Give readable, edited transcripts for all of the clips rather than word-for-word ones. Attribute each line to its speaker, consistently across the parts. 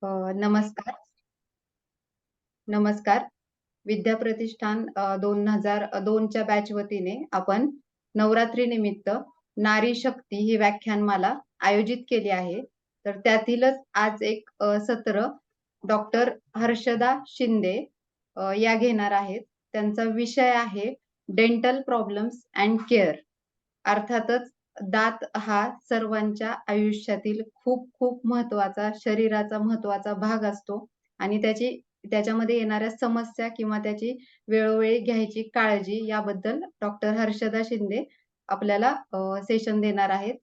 Speaker 1: नमस्कार. नमस्कार. विद्या प्रतिष्ठान 2002च्या बॅच वतीने आपण नवरात्री निमित्त नारी शक्ती ही व्याख्यानमाला आयोजित केली आहे. तर त्यातीलच आज एक सत्र डॉक्टर हर्षदा शिंदे या घेणार आहेत. त्यांचा विषय आहे डेंटल प्रॉब्लेम्स अँड केअर. अर्थातच दात हा सर्वांच्या आयुष्यातील खूप खूप महत्वाचा, शरीराचा महत्वाचा भाग असतो आणि त्याच्यामध्ये येणाऱ्या समस्या किंवा त्याची वेळोवेळी घ्यायची काळजी याबद्दल डॉक्टर हर्षदा शिंदे आपल्याला सेशन देणार आहेत.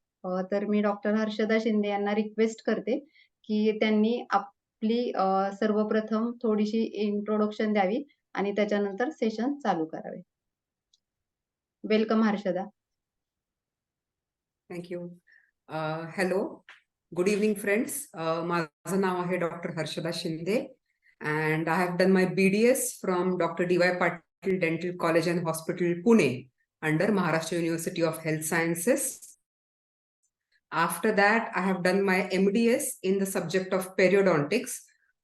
Speaker 1: तर मी डॉक्टर हर्षदा शिंदे यांना रिक्वेस्ट करते, की त्यांनी आपली सर्वप्रथम थोडीशी इंट्रोडक्शन द्यावी आणि त्याच्यानंतर सेशन चालू करावे. Welcome Harshada.
Speaker 2: Thank you. Hello, good evening friends. माझं नाव आहे doctor Harshada Shinde and I have done my BDS from doctor DY Patil dental college and hospital Pune under Maharashtra University of Health Sciences. After that, I have done my MDS in the subject of periodontics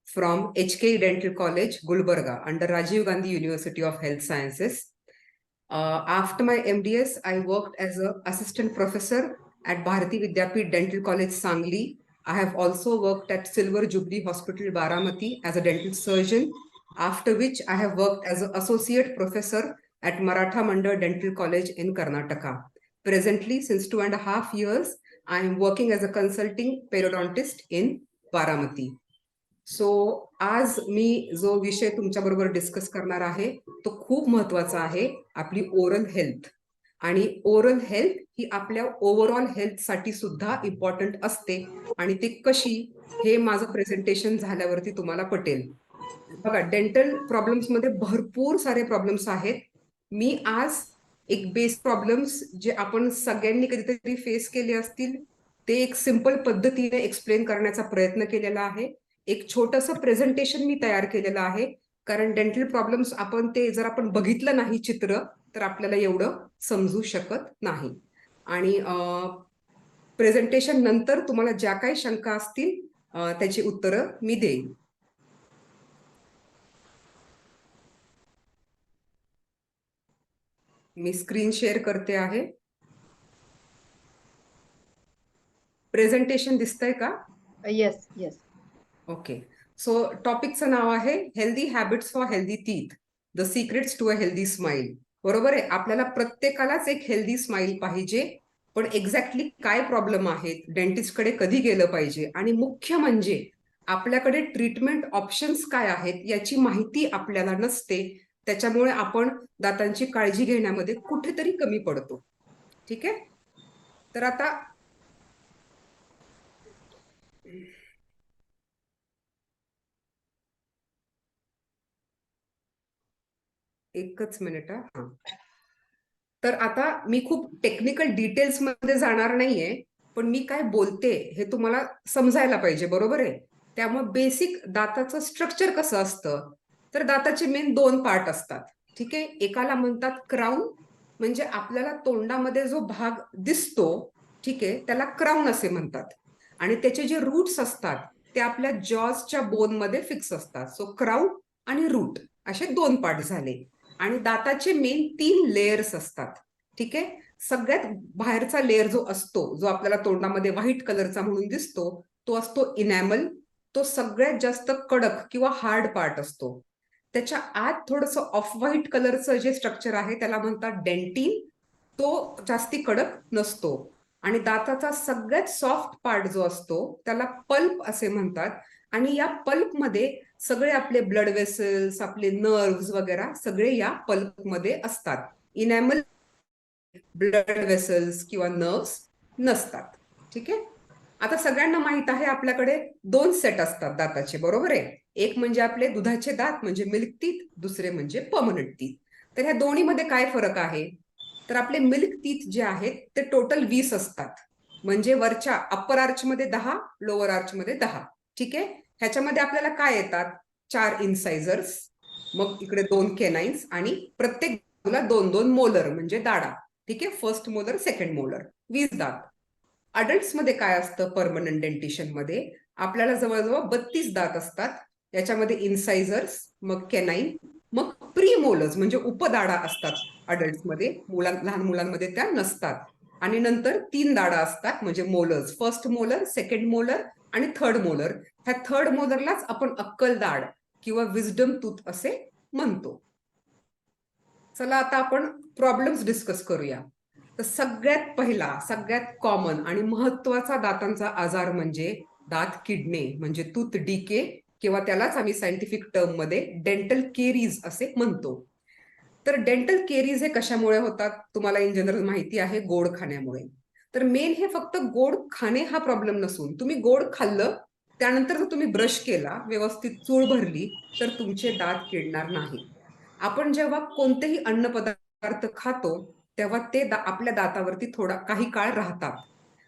Speaker 2: from HK Dental College, Gulbarga under Rajiv Gandhi University of Health Sciences. After my MDS, I worked as an assistant professor at Bharati Vidyapeeth Dental College, Sangli. I have also worked at Silver Jubilee Hospital, Baramati as a dental surgeon, after which I have worked as an associate professor at Maratha Mandal Dental College in Karnataka. Presently, since 2.5 years, I am working as a consulting periodontist in Baramati. So आज मी जो विषय तुमच्या बरोबर discuss करणार आहे तो खूप महत्वाचा आहे, आपली ओरल हेल्थ. आणि ओरल हेल्थ ही आपल्या ओव्हरऑल हेल्थ साठी सुद्धा इम्पॉर्टंट असते आणि ती कशी हे माझं प्रेझेंटेशन झाल्यावरती तुम्हाला पटेल. बघा, डेंटल प्रॉब्लेम्स मध्ये भरपूर सारे प्रॉब्लेम्स आहेत. मी आज एक बेस प्रॉब्लेम्स जे आपण सगळ्यांनी कधीतरी फेस केले असतील ते एक सिंपल पद्धतीने एक्सप्लेन करण्याचा प्रयत्न केलेला आहे. एक छोटंसं प्रेझेंटेशन मी तयार केलेलं आहे, कारण डेंटल प्रॉब्लेम्स आपण ते जर आपण बघितलं नाही चित्र तर आपल्याला एवढं समजू शकत नाही. आणि प्रेझेंटेशन नंतर तुम्हाला ज्या काही शंका असतील त्याची उत्तरं मी देईन. मी स्क्रीन शेअर करते आहे. प्रेझेंटेशन दिसतंय का?
Speaker 1: Yes yes.
Speaker 2: ओके. सो टॉपिकचं नाव आहे healthy habits for healthy teeth, the secrets to a healthy smile. बरोबर आहे, आपल्याला प्रत्येकालाच एक हेल्दी स्माइल पाहिजे, पण एक्झॅक्टली काय प्रॉब्लेम आहेत, डेंटिस्टकडे कधी गेलं पाहिजे आणि मुख्य म्हणजे आपल्याकडे ट्रीटमेंट ऑप्शन्स काय आहेत याची माहिती आपल्याला नसते. त्याच्यामुळे आपण दातांची काळजी घेण्यामध्ये कुठेतरी कमी पडतो. ठीक आहे, तर आता एकच मिनिट. हा, तर आता मी खूप टेक्निकल डिटेल्स मध्ये जाणार नाहीये, पण मी काय बोलते हे तुम्हाला समजायला पाहिजे. बरोबर आहे, त्यामुळे बेसिक दाताचं स्ट्रक्चर कसं असतं, तर दाताचे मेन 2 पार्ट असतात. ठीक आहे, एकाला म्हणतात क्राऊन, म्हणजे आपल्याला तोंडामध्ये जो भाग दिसतो, ठीक आहे, त्याला क्राऊन असे म्हणतात. आणि त्याचे जे रूट्स असतात ते आपल्या जॉजच्या बोन मध्ये फिक्स असतात. सो क्राऊन आणि रूट असे 2 पार्ट झाले. आणि दाताचे मेन 3 लेयर्स असतात. ठीक आहे, सगळ्यात बाहेरचा लेयर जो असतो, जो आपल्याला तोंडामध्ये व्हाईट कलरचा म्हणून दिसतो, तो असतो इनॅमल. तो सगळ्यात जास्त कडक किंवा हार्ड पार्ट असतो. त्याच्या आत थोडंसं ऑफ व्हाईट कलरचं जे स्ट्रक्चर आहे त्याला म्हणतात डेंटिन. तो जास्ती कडक नसतो. आणि दाताचा सगळ्यात सॉफ्ट पार्ट जो असतो त्याला पल्प असे म्हणतात. आणि या पल्पमध्ये सगळे आपले ब्लड वेसल्स, आपले नर्व्स वगैरे सगळे या पल्प मध्ये असतात. इनॅमल ब्लड वेसल्स किंवा नर्व्स नसतात. ठीक आहे, आता सगळ्यांना माहित आहे आपल्याकडे 2 सेट असतात दाताचे. बरोबर आहे, एक म्हणजे आपले दुधाचे दात म्हणजे मिल्क टीथ, दुसरे म्हणजे पर्मनंट टीथ. तर ह्या दोन्हीमध्ये काय फरक आहे, तर आपले मिल्क टीथ जे आहेत ते टोटल 20 असतात. म्हणजे वरच्या अप्पर आर्च मध्ये 10, लोअर आर्च मध्ये 10. ठीक आहे, ह्याच्यामध्ये आपल्याला काय येतात, 4 इन्सायझर्स, मग इकडे 2 केनाइन्स आणि प्रत्येक बाजूला 2-2 मोलर म्हणजे दाढा. ठीक आहे, फर्स्ट मोलर, सेकंड मोलर, 20 दात. अडल्ट्स मध्ये काय असतं परमनंट डेंटिशन मध्ये, आपल्याला जवळजवळ 32 दात असतात. याच्यामध्ये इन्सायझर्स, मग कॅनाईन, मग प्रीमोलर्स म्हणजे उपदाडा असतात अडल्ट्समध्ये, लहान मुलांमध्ये त्या नसतात. आणि नंतर 3 दाडा असतात म्हणजे molars, first molar, second molar आणि थर्ड मोलर. ह्या थर्ड मोलरलाच आपण अक्कलदाड किंवा विजडम टूथ असे म्हणतो. चला आता आपण प्रॉब्लेम्स डिस्कस करूया. तर सगळ्यात पहिला, सगळ्यात कॉमन आणि महत्वाचा दातांचा आजार म्हणजे दात किडणे म्हणजे टूथ डिके, किंवा त्यालाच आम्ही सायंटिफिक टर्म मध्ये डेंटल केरीज असे म्हणतो. तर डेंटल केरीज हे कशामुळे होतात? तुम्हाला इन जनरल माहिती आहे, गोड खाण्यामुळे. तर मेन हे फक्त गोड खाणे हा प्रॉब्लेम नसून, तुम्ही गोड खाल्लं, त्यानंतर जर तुम्ही ब्रश केला, व्यवस्थित चूळ भरली, तर तुमचे दात किडणार नाही. आपण जेव्हा कोणतेही अन्न पदार्थ खातो तेव्हा ते आपल्या दातावरती थोडा काही काळ राहतात,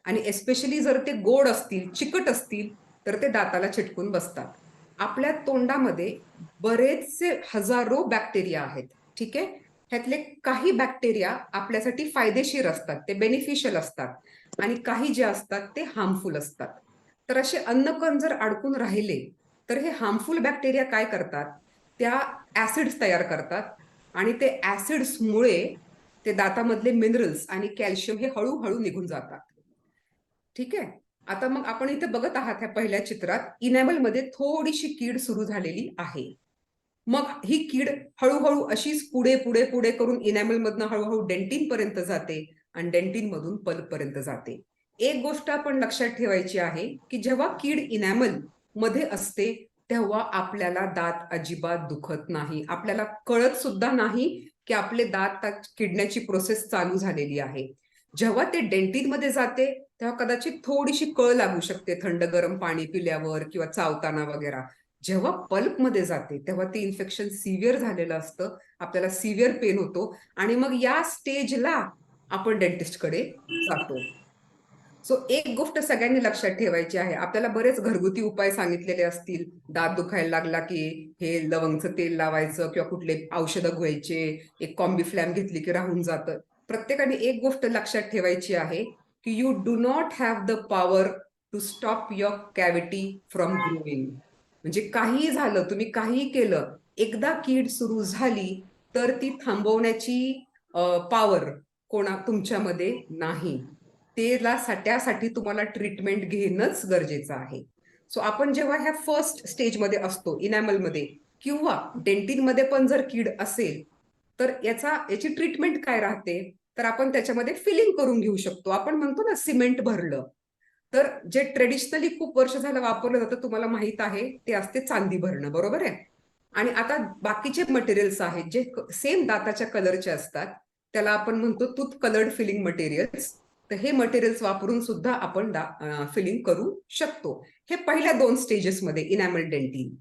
Speaker 2: आणि एस्पेशली जर ते गोड असतील, चिकट असतील, तर ते दाताला चिटकून बसतात. आपल्या तोंडामध्ये बरेचसे हजारो बॅक्टेरिया आहेत, ठीक आहे. ह्यातले काही बॅक्टेरिया आपल्यासाठी फायदेशीर असतात, ते बेनिफिशियल असतात, आणि काही जे असतात ते हार्मफुल असतात. तर असे अन्नकण जर अडकून राहिले तर हे हार्मफुल बॅक्टेरिया काय करतात? त्या ऍसिड्स तयार करतात, आणि ते ऍसिड्समुळे ते दातामधले मिनरल्स आणि कॅल्शियम हे हळूहळू निघून जातात. ठीक आहे. आता मग आपण इथे बघत आहात ह्या पहिल्या चित्रात इनॅमल मध्ये थोडीशी कीड सुरू झालेली आहे. मग ही कीड हळूहळू अशीच पुढे पुढे पुढे करून इनॅमल मधनं हळूहळू डेंटिन पर्यंत जाते, आणि डेंटिन मधून पल्प पर्यंत जाते. एक गोष्ट आपण लक्षात ठेवायची आहे की जेव्हा कीड इनॅमल मध्ये असते तेव्हा आपल्याला दात अजिबात दुखत नाही, आपल्याला कळत सुद्धा नाही की आपले दात किडण्याची प्रोसेस चालू झालेली आहे. जेव्हा ते डेंटिन मध्ये जाते तेव्हा कदाचित थोडीशी कळ लागू शकते, थंड गरम पाणी पिल्यावर किंवा चावताना वगैरे. जेव्हा पल्प मध्ये जाते तेव्हा ते इन्फेक्शन सिव्हिअर झालेलं असतं, आपल्याला सिव्हिअर पेन होतो, आणि मग या स्टेजला आपण डेंटिस्टकडे जातो. सो एक गोष्ट सगळ्यांनी लक्षात ठेवायची आहे, आपल्याला बरेच घरगुती उपाय सांगितलेले असतील, दात दुखायला लागला की हे लवंगचं तेल लावायचं किंवा कुठले औषधं घ्यायचे, एक कॉम्बीफ्लॅम घेतली की राहून जातं. प्रत्येकाने एक गोष्ट लक्षात ठेवायची आहे की you do not have the power to stop your cavity from growing. म्हणजे काहीही झालं, तुम्ही काहीही केलं, एकदा कीड सुरू झाली तर ती थांबवण्याची पॉवर तुमच्यामध्ये नाही. त्यासाठी तुम्हाला ट्रीटमेंट घेणंच गरजेचं आहे. सो आपण जेव्हा ह्या फर्स्ट स्टेजमध्ये असतो इनॅमलमध्ये किंवा डेंटिनमध्ये पण जर कीड असेल तर याची ट्रीटमेंट काय राहते? तर आपण त्याच्यामध्ये फिलिंग करून घेऊ शकतो. आपण म्हणतो ना सिमेंट भरलं. तर जे ट्रेडिशनली खूप वर्ष झालं वापरलं जातं, तुम्हाला माहित आहे, ते असते चांदी भरणं, बरोबर आहे. आणि आता बाकीचे मटेरियल्स आहेत जे सेम दाताच्या कलरचे असतात, त्याला आपण म्हणतो टूथ कलर्ड फिलिंग मटेरियल्स. तर हे मटेरियल्स वापरून सुद्धा आपण फिलिंग करू शकतो. हे पहिल्या 2 स्टेजेसमध्ये इनॅमल डेंटिन.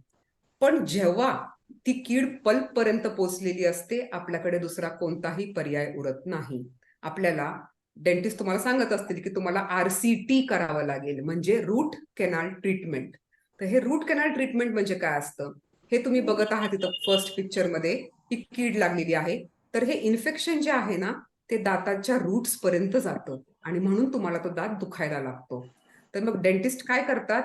Speaker 2: पण जेव्हा ती कीड पल्प पर्यंत पोहोचलेली असते, आपल्याकडे दुसरा कोणताही पर्याय उरत नाही. आपल्याला डेंटिस्ट तुम्हाला सांगत असतील की तुम्हाला RCT करावं लागेल, म्हणजे रूट कॅनाल ट्रीटमेंट. तर हे रूट कॅनाल ट्रीटमेंट म्हणजे काय असतं हे तुम्ही बघत आहात इथं फर्स्ट पिक्चर मध्ये, ही कीड लागलेली आहे. तर हे इन्फेक्शन जे आहे ना ते दाताच्या रूट्स पर्यंत जातं, आणि म्हणून तुम्हाला तो दात दुखायला लागतो. तर मग डेंटिस्ट काय करतात?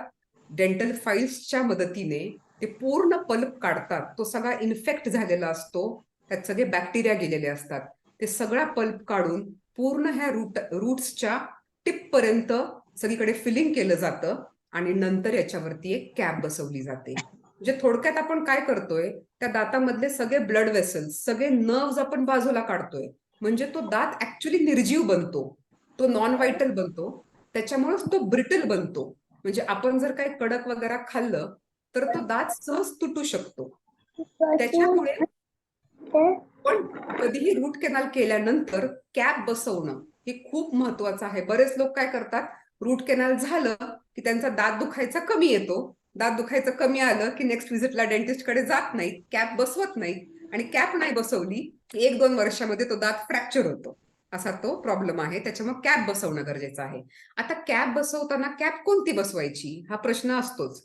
Speaker 2: डेंटल फाईल्सच्या मदतीने ते पूर्ण पल्प काढतात. तो सगळा इन्फेक्ट झालेला असतो, त्यात सगळे बॅक्टेरिया गेलेले असतात. ते सगळा पल्प काढून पूर्ण ह्या रूट्सच्या टिप पर्यंत सगळीकडे फिलिंग केलं जातं, आणि नंतर याच्यावरती एक कॅप बसवली जाते. म्हणजे थोडक्यात आपण काय करतोय, त्या दातामधले सगळे ब्लड वेसल्स, सगळे नर्व्स आपण बाजूला काढतोय, म्हणजे तो दात ऍक्च्युली निर्जीव बनतो, तो नॉन व्हायटल बनतो, त्याच्यामुळेच तो ब्रिटल बनतो. म्हणजे आपण जर काही कडक वगैरे खाल्लं तर तो दात सहज तुटू शकतो. त्याच्यामुळे पण कधीही रूट कॅनाल केल्यानंतर कॅप बसवणं हे खूप महत्वाचं आहे. बरेच लोक काय करतात, रूट कॅनाल झालं की त्यांचा दात दुखायचा कमी येतो, दात दुखायचं कमी आलं की नेक्स्ट व्हिजिटला डेंटिस्टकडे जात नाहीत, कॅप बसवत नाहीत, आणि कॅप नाही बसवली की 1-2 वर्षामध्ये तो दात फ्रॅक्चर होतो. असा तो प्रॉब्लेम आहे. त्याच्यामुळे कॅप बसवणं गरजेचं आहे. आता कॅप बसवताना कॅप कोणती बसवायची हा प्रश्न असतोच.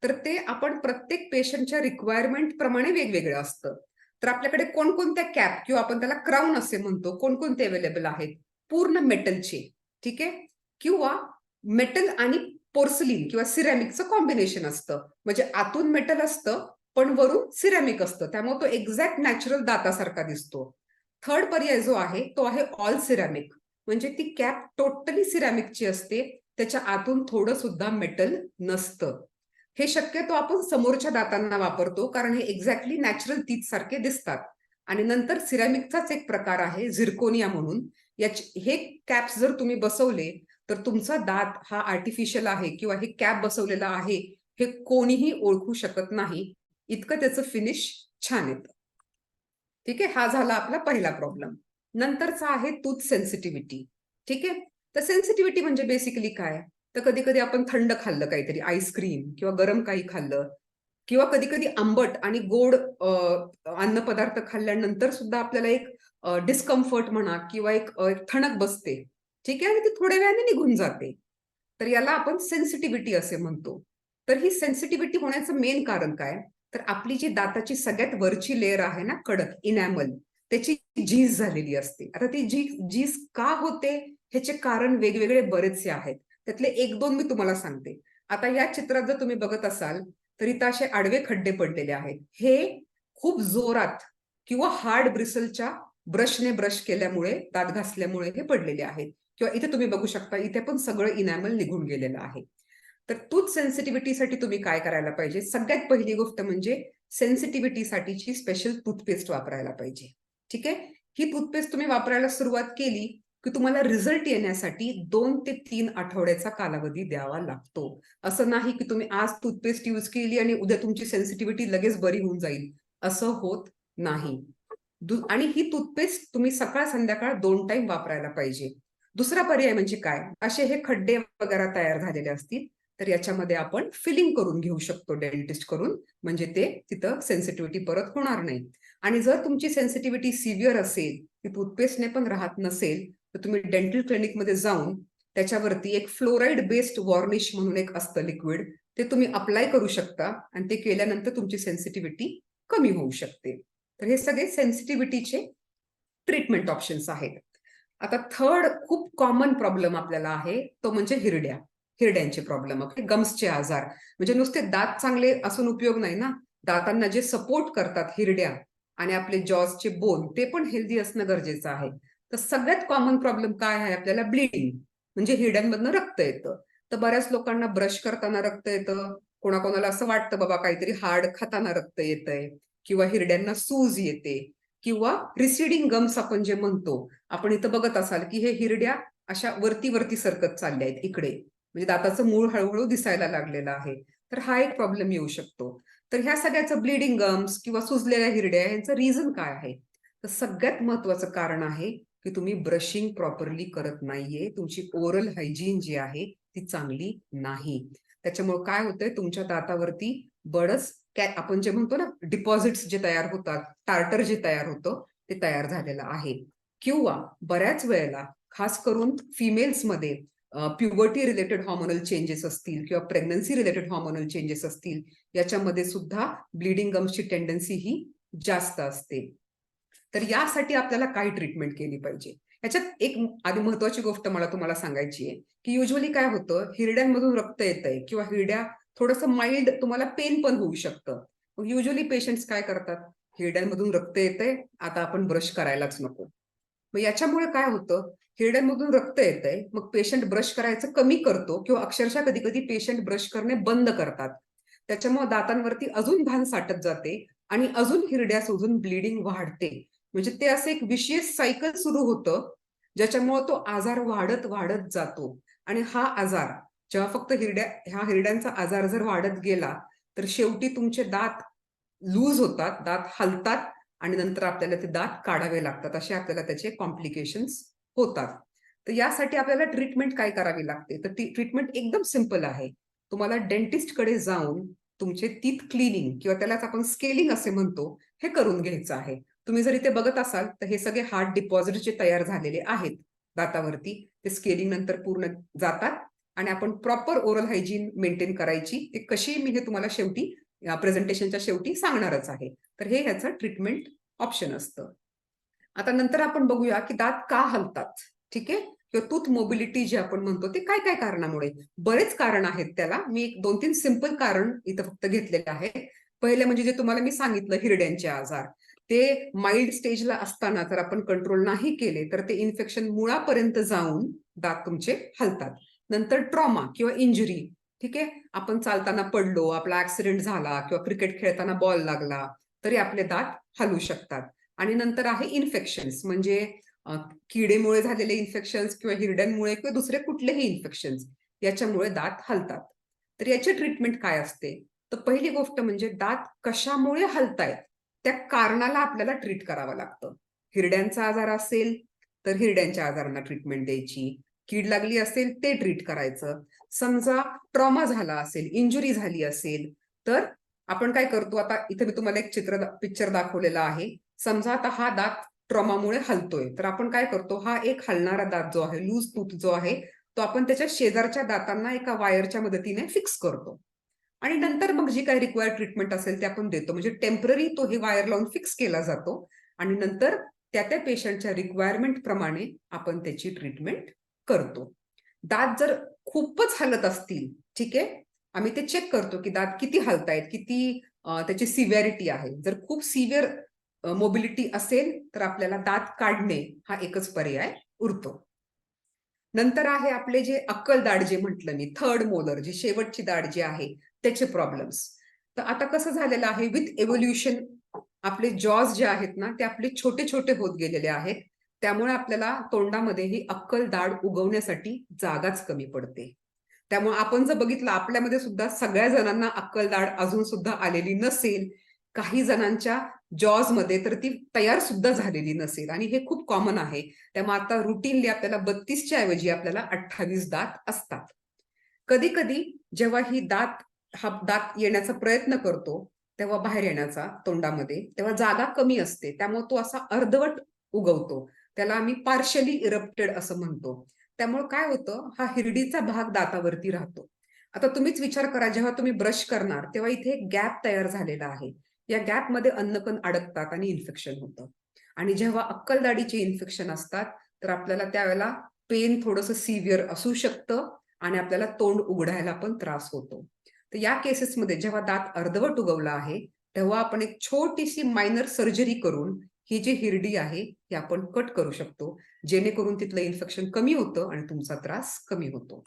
Speaker 2: तर ते आपण प्रत्येक पेशंटच्या रिक्वायरमेंट प्रमाणे वेगवेगळं असतं. तर आपल्याकडे कोणकोणत्या कॅप किंवा आपण त्याला क्राऊन असे म्हणतो, कोणकोणते अवेलेबल आहेत? पूर्ण मेटलचे, ठीक आहे, किंवा मेटल आणि पोर्सलिन किंवा सिरॅमिकचं कॉम्बिनेशन असतं. म्हणजे आतून मेटल असतं पण वरून सिरॅमिक असतं, त्यामुळे तो एक्झॅक्ट नॅचरल दातासारखा दिसतो. थर्ड पर्याय जो आहे तो आहे ऑल सिरॅमिक, म्हणजे ती कॅप टोटली सिरॅमिकची असते, त्याच्या आतून थोडं सुद्धा मेटल नसतं. हे शक्यतो आपण समोरच्या दातांना वापरतो कारण हे एक्झॅक्टली नॅचरल टीथ सारखे दिसतात. आणि नंतर सिरॅमिकचाच एक प्रकार आहे झिर्कोनिया म्हणून. हे कॅप्स जर तुम्ही बसवले तर तुमचा दात हा आर्टिफिशियल आहे किंवा हे कॅप बसवलेला आहे हे कोणीही ओळखू शकत नाही, इतकं त्याचं फिनिश छान येतं. ठीक आहे, हा झाला आपला पहिला प्रॉब्लेम. नंतरचा आहे टूथ सेन्सिटिव्हिटी. ठीक आहे, तर सेन्सिटिव्हिटी म्हणजे बेसिकली काय, तर कधी कधी आपण थंड खाल्लं काहीतरी, आईस्क्रीम किंवा गरम काही खाल्लं किंवा कधी कधी आंबट आणि गोड अन्नपदार्थ खाल्ल्यानंतर सुद्धा आपल्याला एक डिस्कम्फर्ट म्हणा किंवा एक ठणक बसते. ठीक आहे, आणि ती थोड्या वेळाने निघून जाते. तर याला आपण सेन्सिटिव्हिटी असे म्हणतो. तर ही सेन्सिटिव्हिटी होण्याचं मेन कारण काय, तर आपली जी दाताची सगळ्यात वरची लेअर आहे ना कडक इनॅमल, त्याची झीज झालेली असते. आता ती झीज का होते ह्याचे कारण वेगवेगळे बरेचसे आहेत, त्यातले एक दोन मी तुम्हाला सांगते. आता या चित्रात जर तुम्ही बघत असाल तर इथं असे आडवे खड्डे पडलेले आहेत. हे खूप जोरात किंवा हार्ड ब्रिसलच्या ब्रशने ब्रश केल्यामुळे, दात घासल्यामुळे हे पडलेले आहेत. किंवा इथे तुम्ही बघू शकता, इथे पण सगळं इनॅमल निघून गेलेलं आहे. तर टूथ सेन्सिटिव्हिटीसाठी तुम्ही काय करायला पाहिजे, सगळ्यात पहिली गोष्ट म्हणजे सेन्सिटिव्हिटीसाठीची स्पेशल टूथपेस्ट वापरायला पाहिजे. ठीक आहे, ही टूथपेस्ट तुम्ही वापरायला सुरुवात केली की तुम्हाला रिझल्ट येण्यासाठी 2 ते 3 आठवड्याचा कालावधी द्यावा लागतो. असं नाही की तुम्ही आज टूथपेस्ट यूज केली आणि उद्या तुमची सेन्सिटिव्हिटी लगेच बरी होऊन जाईल, असं होत नाही. आणि ही टूथपेस्ट तुम्ही सकाळ संध्याकाळ 2 टाइम वापरायला पाहिजे. दुसरा पर्याय म्हणजे काय, असे हे खड्डे वगैरे तयार झालेले असतील तर याच्यामध्ये आपण फिलिंग करून घेऊ शकतो डेंटिस्ट करून, म्हणजे ते तिथं सेन्सिटिव्हिटी परत होणार नाही. आणि जर तुमची सेन्सिटिव्हिटी सिव्हिअर असेल, ती टूथपेस्टने पण राहत नसेल, तर तुम्ही डेंटल क्लिनिकमध्ये जाऊन त्याच्यावरती एक फ्लोराईड बेस्ड वॉर्निश म्हणून एक असतं लिक्विड, ते तुम्ही अप्लाय करू शकता आणि ते केल्यानंतर तुमची सेन्सिटिव्हिटी कमी होऊ शकते. तर हे सगळे सेन्सिटिव्हिटीचे ट्रीटमेंट ऑप्शन्स आहेत. आता थर्ड खूप कॉमन प्रॉब्लेम आपल्याला आहे तो म्हणजे हिरड्यांचे प्रॉब्लेम, गम्सचे आजार. म्हणजे नुसते दात चांगले असून उपयोग नाही ना, दातांना जे सपोर्ट करतात हिरड्या आणि आपले जॉजचे बोन ते पण हेल्दी असणं गरजेचं आहे. तर सगळ्यात कॉमन प्रॉब्लेम काय आहे आपल्याला, ब्लिडिंग, म्हणजे हिरड्यांमधनं रक्त येतं. तर बऱ्याच लोकांना ब्रश करताना रक्त येतं, कोणाकोणाला असं वाटतं बाबा काहीतरी हार्ड खाताना रक्त येतंय किंवा हिरड्यांना सूज येते किंवा रिसिडिंग गम्स आपण जे म्हणतो. आपण इथं बघत असाल की हे हिरड्या अशा वरती वरती सरकत चालल्या आहेत इकडे, म्हणजे दाताचं मूळ हळूहळू दिसायला लागलेलं आहे. तर हा एक प्रॉब्लेम येऊ शकतो. तर ह्या सगळ्याचं ब्लिडिंग गम्स किंवा सुजलेल्या हिरड्या यांचं रिझन काय आहे, तर सगळ्यात महत्वाचं कारण आहे की तुम्ही ब्रशिंग प्रॉपरली करत नाहीये, तुमची ओरल हायजीन जी आहे ती चांगली नाही. त्याच्यामुळे काय होतंय, तुमच्या दातावरती बरंच आपण जे म्हणतो ना डिपॉझिट्स जे तयार होतात, टार्टर जे तयार होतं ते तयार झालेलं आहे. किंवा बऱ्याच वेळेला खास करून फिमेल्समध्ये प्युबर्टी रिलेटेड हॉर्मोनल चेंजेस असतील किंवा प्रेग्नन्सी रिलेटेड हॉर्मोनल चेंजेस असतील, याच्यामध्ये सुद्धा ब्लिडिंग गम्सची टेंडन्सी ही जास्त असते. तर यासाठी आपल्याला काय ट्रीटमेंट केली पाहिजे, याच्यात एक आधी महत्वाची गोष्ट मला तुम्हाला सांगायची आहे की युजली काय होतं, हिरड्यांमधून रक्त येतंय किंवा हिरड्या थोडंसं माइल्ड तुम्हाला पेन पण होऊ शकतं. मग युजली पेशंट्स काय करतात, हिरड्यांमधून रक्त येतंय, आता आपण ब्रश करायलाच नको. मग याच्यामुळे काय होतं, हिरड्यांमधून रक्त येतंय, मग पेशंट ब्रश करायचं कमी करतो किंवा अक्षरशः कधी कधी पेशंट ब्रश करणे बंद करतात. त्याच्यामुळे दातांवरती अजून घाण साठत जाते आणि अजून हिरड्या सुजून ब्लिडिंग वाढते. म्हणजे ते असं एक विशियस सायकल सुरू होतं, ज्याच्यामुळे तो आजार वाढत वाढत जातो. आणि हा आजार जेव्हा फक्त ह्या हिरड्यांचा आजार जर वाढत गेला तर शेवटी तुमचे दात लूज होतात, दात हलतात आणि नंतर आपल्याला ते दात काढावे लागतात, असे आपल्याला त्याचे कॉम्प्लिकेशन्स होतात. तर यासाठी आपल्याला ट्रीटमेंट काय करावी लागते, तर ती ट्रीटमेंट एकदम सिंपल आहे. तुम्हाला डेंटिस्टकडे जाऊन तुमचे टीथ क्लिनिंग किंवा त्यालाच आपण स्केलिंग असे म्हणतो, हे करून घ्यायचं आहे. तुम्ही जर इथे बघत असाल तर हे सगळे हार्ड डिपॉझिट जे तयार झालेले आहेत दातावरती, ते स्केलिंग नंतर पूर्ण जातात आणि आपण प्रॉपर ओरल हायजीन मेंटेन करायची, ते कशी मी हे तुम्हाला शेवटी या प्रेझेंटेशनच्या शेवटी सांगणारच आहे. तर हे ह्याचं ट्रीटमेंट ऑप्शन असतं. आता नंतर आपण बघूया की दात का हलतात. ठीक आहे, किंवा टूथ मोबिलिटी जे आपण म्हणतो ते काय काय कारणामुळे. बरेच कारण आहेत त्याला. मी एक 2-3 सिंपल कारण इथं फक्त घेतलेले आहे. पहिले म्हणजे जे तुम्हाला मी सांगितलं हिरड्यांचे आजार, ते माइल्ड स्टेजला असताना जर आपण कंट्रोल नाही केले तर ते इन्फेक्शन मुळापर्यंत जाऊन दात तुमचे हलतात. नंतर ट्रॉमा किंवा इंजुरी, ठीक आहे, आपण चालताना पडलो, आपला ऍक्सिडेंट झाला किंवा क्रिकेट खेळताना बॉल लागला तरी आपले दात हलू शकतात. आणि नंतर आहे इन्फेक्शन्स, म्हणजे किडेमुळे झालेले इन्फेक्शन्स किंवा हिरड्यांमुळे किंवा दुसरे कुठलेही इन्फेक्शन्स, याच्यामुळे दात हलतात. तर याची ट्रीटमेंट काय असते? तर पहिली गोष्ट म्हणजे दात कशामुळे हलतायत त्या कारणाला आपल्याला ट्रीट करावं लागतं. हिरड्यांचा आजार असेल तर हिरड्यांच्या आजारांना ट्रीटमेंट द्यायची, कीड लागली असेल ते ट्रीट करायचं. समजा ट्रॉमा झाला असेल, इंजुरी झाली असेल, तर आपण काय करतो, आता इथे मी तुम्हाला एक पिक्चर दाखवलेला आहे. समजा आता हा दात ट्रॉमामुळे हलतोय, तर आपण काय करतो, हा एक हलणारा दात जो आहे, लूज टूथ जो आहे, तो आपण त्याच्या शेजारच्या दातांना एका वायरच्या मदतीने फिक्स करतो. आणि नंतर मग जी काही रिक्वायर्ड ट्रीटमेंट असेल ते आपण देतो. म्हणजे टेम्पररी तो हे वायर लावून फिक्स केला जातो आणि नंतर त्या पेशंटच्या रिक्वायरमेंट प्रमाणे आपण त्याची ट्रीटमेंट करतो. दात जर खूपच हलत असतील, ठीक आहे, आम्ही ते चेक करतो की दात किती हलतायत, किती त्याची सिव्हिअरिटी आहे. जर खूप सिव्हिअर मोबिलिटी असेल तर आपल्याला दात काढणे हा एकच पर्याय उरतो. नंतर आहे आपले जे अक्कल दाढ जे म्हटलं मी, थर्ड मोलर, जी शेवटची दाढ जी आहे, त्याचे प्रॉब्लेम्स. तर आता कसं झालेलं आहे, विथ एव्होल्युशन आपले जॉज जे आहेत ना ते आपले छोटे छोटे होत गेलेले आहेत. त्यामुळे आपल्याला तोंडामध्ये ही अक्कल दाढ उगवण्यासाठी जागाच कमी पडते. त्यामुळे आपण जर बघितलं आपल्यामध्ये सुद्धा सगळ्या जणांना अक्कल दाढ अजून सुद्धा आलेली नसेल, काही जणांच्या जॉज मध्ये तर ती तयार सुद्धा झालेली नसेल, आणि हे खूप कॉमन आहे. त्यामुळे आता रुटीनली आपल्याला 32च्या ऐवजी आपल्याला 28 दात असतात. कधी कधी जेव्हा हा दात येण्याचा प्रयत्न करतो तेव्हा बाहेर येण्याचा तोंडामध्ये, तेव्हा जागा कमी असते, त्यामुळे तो असा अर्धवट उगवतो. त्याला आम्ही पार्शली इरप्टेड असं म्हणतो. त्यामुळे काय होतं, हा हिरडीचा भाग दातावरती राहतो. आता तुम्हीच विचार करा, जेव्हा तुम्ही ब्रश करणार तेव्हा इथे एक गॅप तयार झालेला आहे. या गॅप मध्ये अन्नकण अडकतात आणि इन्फेक्शन होतं. आणि जेव्हा अक्कलदाढीचे इन्फेक्शन असतात तर आपल्याला त्यावेळेला पेन थोडंसं सिव्हिअर असू शकतं आणि आपल्याला तोंड उघडायला पण त्रास होतो. तर या केसेसमध्ये जेव्हा दात अर्धवट उगवला आहे तेव्हा आपण एक छोटीशी मायनर सर्जरी करून ही जी हिरडी आहे ही आपण कट करू शकतो, जेणेकरून तिथलं इन्फेक्शन कमी होतं आणि तुमचा त्रास कमी होतो.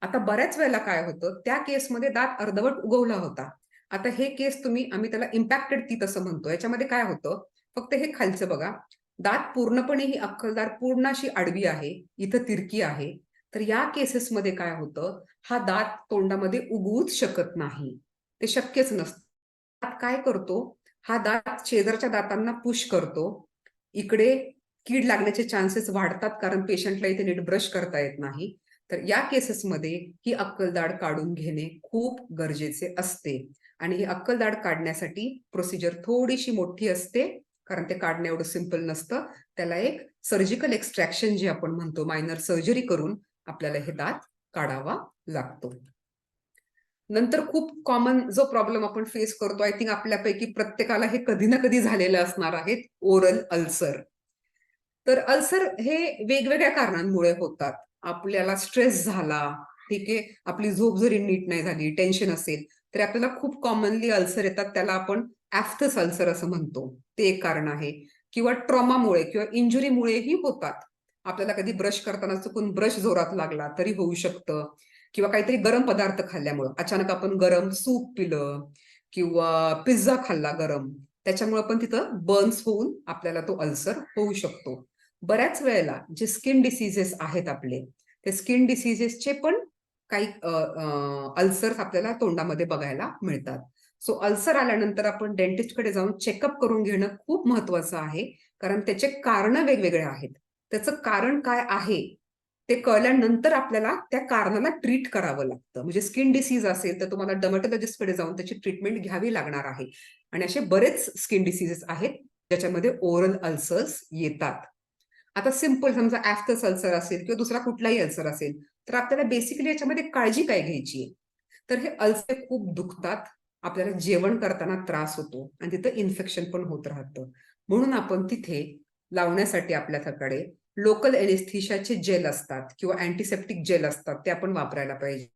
Speaker 2: आता बऱ्याच वेळेला काय होतं, त्या केसमध्ये दात अर्धवट उगवला होता. आता हे केस आम्ही त्याला इम्पॅक्टेड टीथ असं म्हणतो. याच्यामध्ये काय होतं, फक्त हे खालचं बघा, दात पूर्णपणे ही अक्कलदाढ पूर्ण अशी आडवी आहे, इथं तिरकी आहे. तर या केसेसमध्ये काय होतं, हा दात तोंडामध्ये उगवूच शकत नाही, ते शक्यच नसतं. दात काय करतो, हा दात शेजारच्या दातांना पुश करतो. इकडे कीड लागण्याचे चान्सेस वाढतात कारण पेशंटला इथे नीट ब्रश करता येत नाही. तर या केसेसमध्ये ही अक्कलदाढ काढून घेणे खूप गरजेचे असते. आणि ही अक्कलदाढ काढण्यासाठी प्रोसिजर थोडीशी मोठी असते, कारण ते काढणं एवढं सिंपल नसतं. त्याला एक सर्जिकल एक्स्ट्रॅक्शन जे आपण म्हणतो, मायनर सर्जरी करून आपल्याला हे दात काढावा लागतो. नंतर खूप कॉमन जो प्रॉब्लेम आपण फेस करतो, आय थिंक आपल्यापैकी प्रत्येकाला हे कधी ना कधी झालेलं असणार आहे, ओरल अल्सर. तर अल्सर हे वेगवेगळ्या कारणांमुळे होतात. आपल्याला स्ट्रेस झाला, ठीक आहे, आपली झोप जरी नीट नाही झाली, टेन्शन असेल, तर आपल्याला खूप कॉमनली अल्सर येतात. त्याला आपण ॲफ्थस अल्सर असं म्हणतो, ते एक कारण आहे. किंवा ट्रॉमामुळे किंवा इंजुरीमुळेही होतात. आपल्याला कधी ब्रश करताना चुकून ब्रश जोरात लागला तरी होऊ शकतं, किंवा काहीतरी गरम पदार्थ खाल्ल्यामुळं अचानक आपण गरम सूप पिलं किंवा पिझ्झा खाल्ला गरम, त्याच्यामुळे पण तिथं बर्न्स होऊन आपल्याला तो अल्सर होऊ शकतो. बऱ्याच वेळेला जे स्किन डिसीजेस आहेत आपले, ते स्किन डिसीजेसचे पण काही अल्सर्स आपल्याला तोंडामध्ये बघायला मिळतात. सो अल्सर आल्यानंतर आपण डेंटिस्टकडे जाऊन चेकअप करून घेणं खूप महत्वाचं आहे, कारण त्याचे कारण वेगवेगळे आहेत. त्याचं कारण काय आहे ते कळल्यानंतर आपल्याला त्या कारणाला ट्रीट करावं लागतं. म्हणजे स्किन डिसीज असेल तर तुम्हाला डर्मेटोलॉजिस्टकडे जाऊन त्याची ट्रीटमेंट घ्यावी लागणार आहे. आणि असे बरेच स्किन डिसीजेस आहेत ज्याच्यामध्ये ओरल अल्सर्स येतात. आता सिंपल समजा ॲफ्थस अल्सर असेल किंवा दुसरा कुठलाही अल्सर असेल, तर आपल्याला बेसिकली याच्यामध्ये काळजी काय घ्यायची आहे, तर हे अल्सर खूप दुखतात, आपल्याला जेवण करताना त्रास होतो आणि तिथं इन्फेक्शन पण होत राहतं. म्हणून आपण तिथे लावण्यासाठी आपल्याकडे लोकल एनेस्थीशियाचे जेल असतात किंवा अँटीसेप्टिक जेल असतात ते आपण वापरायला पाहिजे.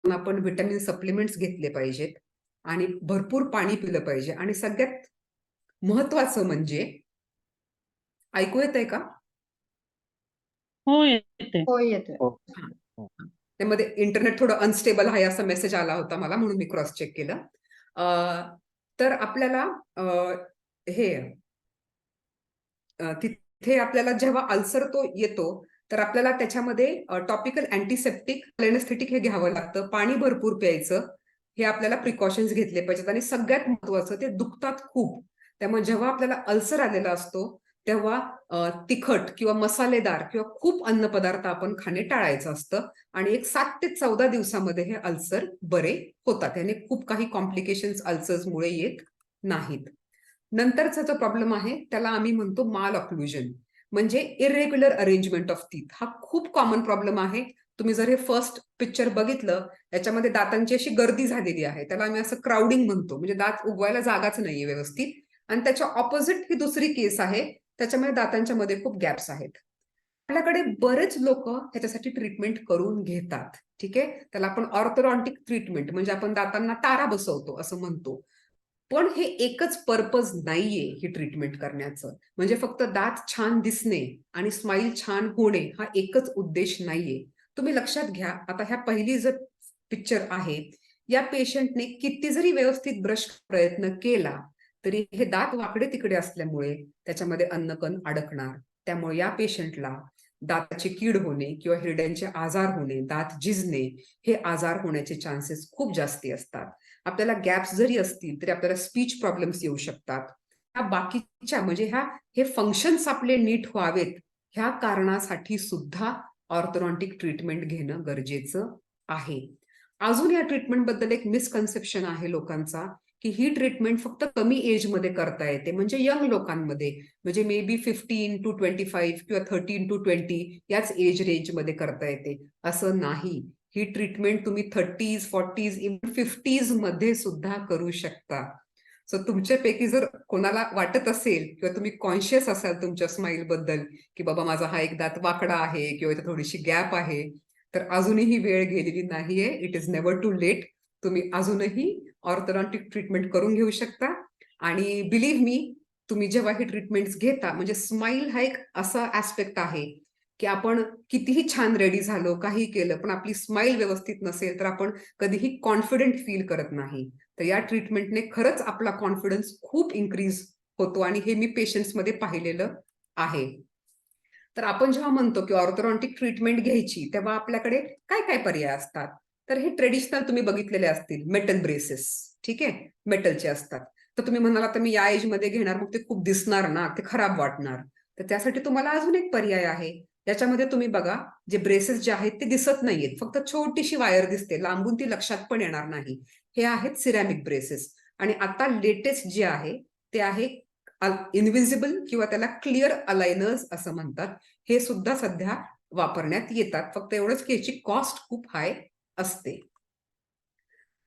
Speaker 2: आपण व्हिटॅमिन सप्लिमेंट्स घेतले पाहिजेत आणि भरपूर पाणी पिलं पाहिजे. आणि सगळ्यात महत्वाचं म्हणजे, ऐकू येतंय का?
Speaker 3: हो येते.
Speaker 1: हो येतोय.
Speaker 3: हो.
Speaker 2: हा. त्यामध्ये इंटरनेट थोडं अनस्टेबल आहे असा मेसेज आला होता मला, म्हणून मी क्रॉस चेक केलं. तर आपल्याला हे तिथे आपल्याला जेव्हा अल्सर तो येतो तर आपल्याला त्याच्यामध्ये टॉपिकल अँटीसेप्टिक एनेस्थेटिक हे घ्यावं लागतं. पाणी भरपूर प्यायचं, हे आपल्याला प्रिकॉशन्स घेतले पाहिजेत. आणि सगळ्यात महत्वाचं, ते दुखतात खूप. त्यामुळे जेव्हा आपल्याला अल्सर आलेला असतो तेव्हा तिखट किंवा मसालेदार किंवा खूप अन्नपदार्थ आपण खाणे टाळायचं असतं. आणि एक 7 ते 14 दिवसामध्ये हे अल्सर बरे होतात. याने खूप काही कॉम्प्लिकेशन्स अल्सर्समुळे येत नाहीत. नंतरचा जो प्रॉब्लेम आहे त्याला आम्ही म्हणतो माल ऑक्लुजन, म्हणजे इरेग्युलर अरेंजमेंट ऑफ टीथ. हा खूप कॉमन प्रॉब्लेम आहे. तुम्ही जर हे फर्स्ट पिक्चर बघितलं, याच्यामध्ये दातांची अशी गर्दी झालेली आहे. त्याला आम्ही असं क्राउडिंग म्हणतो, म्हणजे दात उगवायला जागाच नाहीये व्यवस्थित. आणि त्याच्या ऑपोजिट ही दुसरी केस आहे, त्याच्यामध्ये दातांच्या मध्ये खूप गॅप्स आहेत. आपल्याकडे बरेच लोक ह्याच्यासाठी ट्रीटमेंट करून घेतात. ठीक आहे, त्याला आपण ऑर्थोडॉन्टिक ट्रीटमेंट, म्हणजे आपण दातांना तारा बसवतो असं म्हणतो. पण हे एकच पर्पज नाहीये ही ट्रीटमेंट करण्याचं. म्हणजे फक्त दात छान दिसणे आणि स्माईल छान होणे हा एकच उद्देश नाहीये. तुम्ही लक्षात घ्या, आता ह्या पहिली जर पिक्चर आहे, या पेशंटने किती जरी व्यवस्थित ब्रश प्रयत्न केला तरी हे दात वाकडे तिकडे असल्यामुळे त्याच्यामध्ये अन्नकण अडकणार. त्यामुळे या पेशंटला दाताची कीड होणे किंवा हिरड्यांचे आजार होणे, दात झिजणे, हे आजार होण्याचे चान्सेस खूप जास्ती असतात. आपल्याला गॅप्स जरी असतील तरी आपल्याला स्पीच प्रॉब्लेम्स येऊ शकतात. ह्या बाकीच्या, म्हणजे हे फंक्शन्स आपले नीट व्हावेत ह्या कारणासाठी सुद्धा ऑर्थोडॉन्टिक ट्रीटमेंट घेणं गरजेचं आहे. अजून या ट्रीटमेंट बद्दल एक मिसकन्सेप्शन आहे लोकांचा, की ही ट्रीटमेंट फक्त कमी एज मध्ये करता येते, म्हणजे यंग लोकांमध्ये, म्हणजे मे बी 15 to 25 किंवा 13 to 20 याच एज रेंज मध्ये करता येते. असं नाही. ही ट्रीटमेंट तुम्ही 30s, 40s, इव्हन 50s मध्ये सुद्धा करू शकता. सो तुमच्यापैकी जर कोणाला वाटत असेल किंवा तुम्ही कॉन्शियस असाल तुमच्या स्माईल बद्दल, की बाबा माझा हा एक दात वाकडा आहे किंवा इथे थोडीशी गॅप आहे, तर अजूनही वेळ गेलेली नाहीये. It is never too late. तुम्ही अजूनही ऑर्थोडॉन्टिक ट्रीटमेंट करून घेऊ शकता. आणि बिलीव्ह मी, तुम्ही जेव्हा ही ट्रीटमेंट्स घेता, म्हणजे स्माईल हा एक असा ऍस्पेक्ट आहे की आपण कितीही छान रेडी झालो, काही केलं, पण आपली स्माईल व्यवस्थित नसेल तर आपण कधीही कॉन्फिडंट फील करत नाही. तर या ट्रीटमेंटने खरंच आपला कॉन्फिडन्स खूप इन्क्रीज होतो, आणि हे मी पेशंट्समध्ये पाहिलेलं आहे. तर आपण जेव्हा म्हणतो की ऑर्थोडॉन्टिक ट्रीटमेंट घ्यायची, तेव्हा आपल्याकडे काय काय पर्याय असतात. तर हे ट्रेडिशनल तुम्ही बघितलेले असतील, मेटल ब्रेसेस. ठीक आहे, मेटलचे असतात. तर तुम्ही म्हणाला तर मी या एज मध्ये घेणार, मग ते खूप दिसणार ना, ते खराब वाटणार. तर त्यासाठी तुम्हाला अजून एक पर्याय आहे. याच्यामध्ये तुम्ही बघा, जे ब्रेसेस जे आहेत ते दिसत नाहीयेत, फक्त छोटीशी वायर दिसते, लांबून ती लक्षात पण येणार नाही. हे आहेत सिरॅमिक ब्रेसेस. आणि आता लेटेस्ट जे आहे ते आहे इनव्हिजिबल, किंवा त्याला क्लिअर अलाइनर्स असं म्हणतात. हे सुद्धा सध्या वापरण्यात येतात. फक्त एवढंच की याची कॉस्ट खूप हाय असते.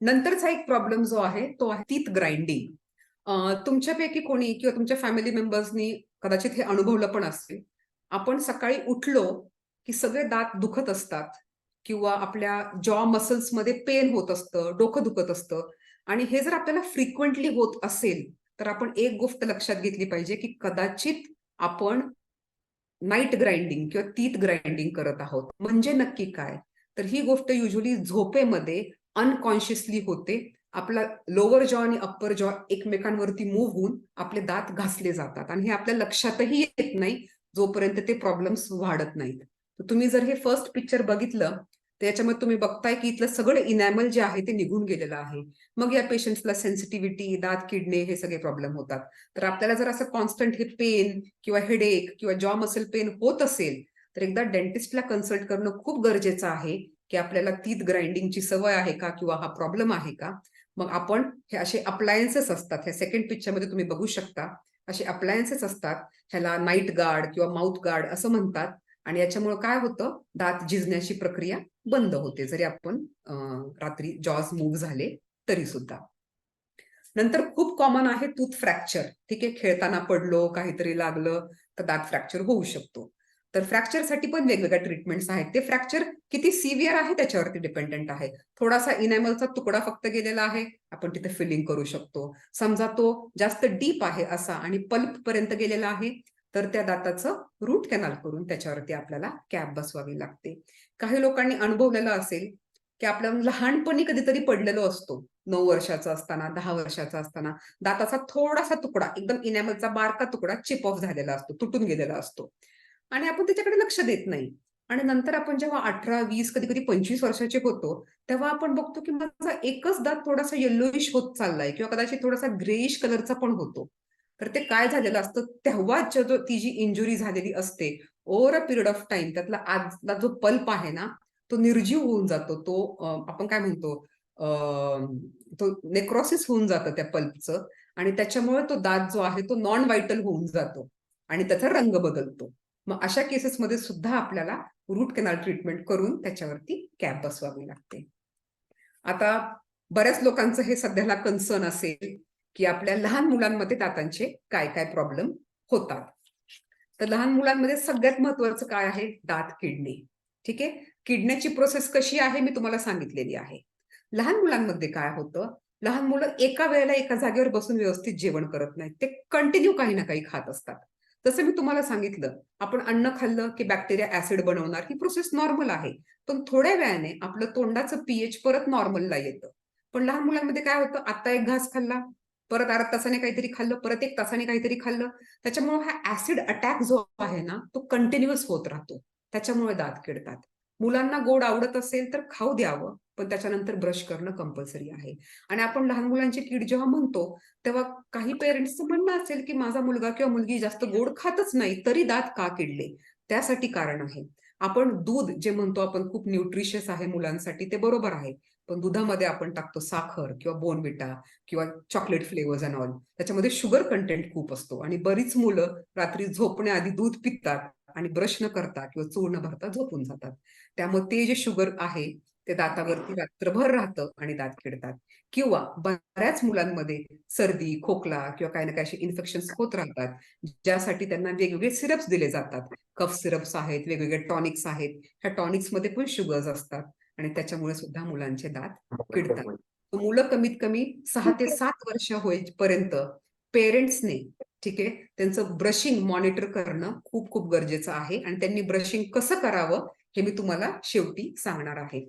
Speaker 2: नंतरचा एक प्रॉब्लेम जो आहे तो आहे टीथ ग्राइंडिंग. तुमच्यापैकी कोणी किंवा तुमच्या फॅमिली मेंबर्सनी कदाचित हे अनुभवलं पण असेल. आपण सकाळी उठलो की सगळे दात दुखत असतात, किंवा आपल्या जॉ मसल्स मध्ये पेन होत असतं, डोकं दुखत असतं. आणि हे जर आपल्याला फ्रिक्वेंटली होत असेल तर आपण एक गोष्ट लक्षात घेतली पाहिजे, की कदाचित आपण नाईट ग्राइंडिंग किंवा टीथ ग्राइंडिंग करत आहोत. म्हणजे नक्की काय, तर ही गोष्ट युजली झोपेमध्ये अनकॉन्शियसली होते. आपला लोअर जॉ आणि अप्पर जॉ एकमेकांवरती मूव्ह होऊन आपले दात घासले जातात, आणि हे आपल्या लक्षातही येत नाही जोपर्यंत ते प्रॉब्लेम्स वाढत नाहीत. तर तुम्ही जर हे फर्स्ट पिक्चर बघितलं तर याच्यामध्ये तुम्ही बघताय की इथलं सगळं इनॅमल जे आहे ते निघून गेलेलं आहे. मग या पेशंट्सला सेन्सिटिव्हिटी, दात किडणे, हे सगळे प्रॉब्लेम होतात. तर आपल्याला जर असं कॉन्स्टंट हे पेन किंवा हेडेक किंवा जॉ मसल पेन होत असेल तर एकदा डेंटिस्टला कन्सल्ट करणं खूप गरजेचं आहे, की आपल्याला टीथ ग्राइंडिंगची सवय आहे का किंवा हा प्रॉब्लेम आहे का. मग आपण हे असे अप्लायन्सेस असतात, ह्या सेकंड पिक्चरमध्ये तुम्ही बघू शकता, असे अप्लायन्सेस असतात. ह्याला नाईट गार्ड किंवा माउथ गार्ड असं म्हणतात. आणि याच्यामुळे काय होतं, दात झिजण्याची प्रक्रिया बंद होते, जरी आपण रात्री जॉज मूव्ह झाले तरी सुद्धा. नंतर खूप कॉमन आहे टूथ फ्रॅक्चर. ठीक आहे, खेळताना पडलो, काहीतरी लागलं, तर दात फ्रॅक्चर होऊ शकतो. तर फ्रॅक्चरसाठी पण वेगवेगळ्या ट्रीटमेंट्स आहेत. ते फ्रॅक्चर किती सिव्हिअर आहे त्याच्यावरती डिपेंडेंट आहे. थोडासा इनॅमलचा तुकडा फक्त गेलेला आहे, आपण तिथे फिलिंग करू शकतो. समजा तो जास्त डीप आहे असा आणि पल्प पर्यंत गेलेला आहे, तर त्या दाताचं रूट कॅनल करून त्याच्यावरती आपल्याला कॅप बसवावी लागते. काही लोकांनी अनुभवलेलं असेल की आपण लहानपणी कधीतरी पडलेलो असतो, 9 वर्षाचा असताना, 10 वर्षाचा असताना, दाताचा थोडासा तुकडा, एकदम इनॅमलचा बारका तुकडा चिप ऑफ झालेला असतो, तुटून गेलेला असतो आणि आपण त्याच्याकडे लक्ष देत नाही. आणि नंतर आपण जेव्हा 18, 20, कधी-कधी 25 वर्षाचे होतो, तेव्हा आपण बघतो की माझा एकच दात थोडासा येल्लोइश होत चाललाय किंवा कदाचित थोडासा ग्रेइश कलरचा पण होतो. तर ते काय झालेलं असतं, तेव्हाच ती जी इंजुरी झालेली असते, over a period of time त्यातला आतला जो पल्प आहे ना, तो निर्जीव होऊन जातो. तो आपण काय म्हणतो, तो नेक्रोसिस होऊन जातं त्या पल्पचं आणि त्याच्यामुळे तो दात जो आहे तो नॉन व्हायटल होऊन जातो आणि त्याचा रंग बदलतो. मग अशा केसेसमध्ये सुद्धा आपल्याला रूट कॅनल ट्रीटमेंट करून त्याच्यावरती कॅप बसवावी लागते. आता बऱ्याच लोकांचं हे सध्याला कन्सर्न असेल की आपल्या लहान मुलांमध्ये दातांचे काय काय प्रॉब्लेम होतात. तर लहान मुलांमध्ये सगळ्यात महत्वाचं काय आहे, दात किडणे. ठीक आहे, किडण्याची प्रोसेस कशी आहे मी तुम्हाला सांगितलेली आहे. लहान मुलांमध्ये काय होतं, लहान मुलं एका वेळेला एका जागेवर बसून व्यवस्थित जेवण करत नाहीत, ते कंटिन्यू काही ना काही खात असतात. जसं मी तुम्हाला सांगितलं, आपण अन्न खाल्लं की बॅक्टेरिया ऍसिड बनवणार, ही प्रोसेस नॉर्मल आहे. पण थोड्या वेळाने आपलं तोंडाचं पीएच परत नॉर्मलला येतं. पण लहान मुलांमध्ये काय होतं, आता एक घास खाल्ला, परत अर्ध्या तासाने काहीतरी खाल्लं, परत 1 तासाने काहीतरी खाल्लं, त्याच्यामुळे हा ऍसिड अटॅक जो आहे ना, तो कंटिन्युअस होत राहतो. त्याच्यामुळे दात किडतात. मुलांना गोड आवडत असेल तर खाऊ द्यावं, पण त्याच्यानंतर ब्रश करणं कंपल्सरी आहे. आणि आपण लहान मुलांची कीड जेव्हा म्हणतो, तेव्हा काही पेरेंट्सचं म्हणणं असेल की माझा मुलगा किंवा मुलगी जास्त गोड खातच नाही, तरी दात का किडले? त्यासाठी कारण आहे. आपण दूध जे म्हणतो आपण खूप न्यूट्रिशियस आहे मुलांसाठी, ते बरोबर आहे. पण दुधामध्ये आपण टाकतो साखर किंवा बोर्नव्हिटा किंवा चॉकलेट फ्लेवर्स अँड ऑल. त्याच्यामध्ये शुगर कंटेंट खूप असतो आणि बरीच मुलं रात्री झोपण्याआधी दूध पितात आणि ब्रश न करता किंवा चूळ न भरता झोपून जातात. त्यामुळे ते जे शुगर आहे ते दातावरती रात्रभर राहतं आणि दात किडतात. किंवा बऱ्याच मुलांमध्ये सर्दी, खोकला किंवा काही ना काही असे इन्फेक्शन्स होत राहतात, ज्यासाठी त्यांना वेगवेगळे सिरप्स दिले जातात. कफ सिरप्स आहेत, वेगवेगळे टॉनिक्स आहेत. ह्या टॉनिक्समध्ये पण शुगर्स असतात आणि त्याच्यामुळे सुद्धा मुलांचे दात किडतात. मुलं कमीत कमी 6 ते 7 वर्ष होईपर्यंत पेरेंट्सने, ठीक आहे, त्यांचं ब्रशिंग मॉनिटर करणं खूप खूप गरजेचं आहे आणि त्यांनी ब्रशिंग कसं करावं हे मी तुम्हाला शेवटी सांगणार आहे.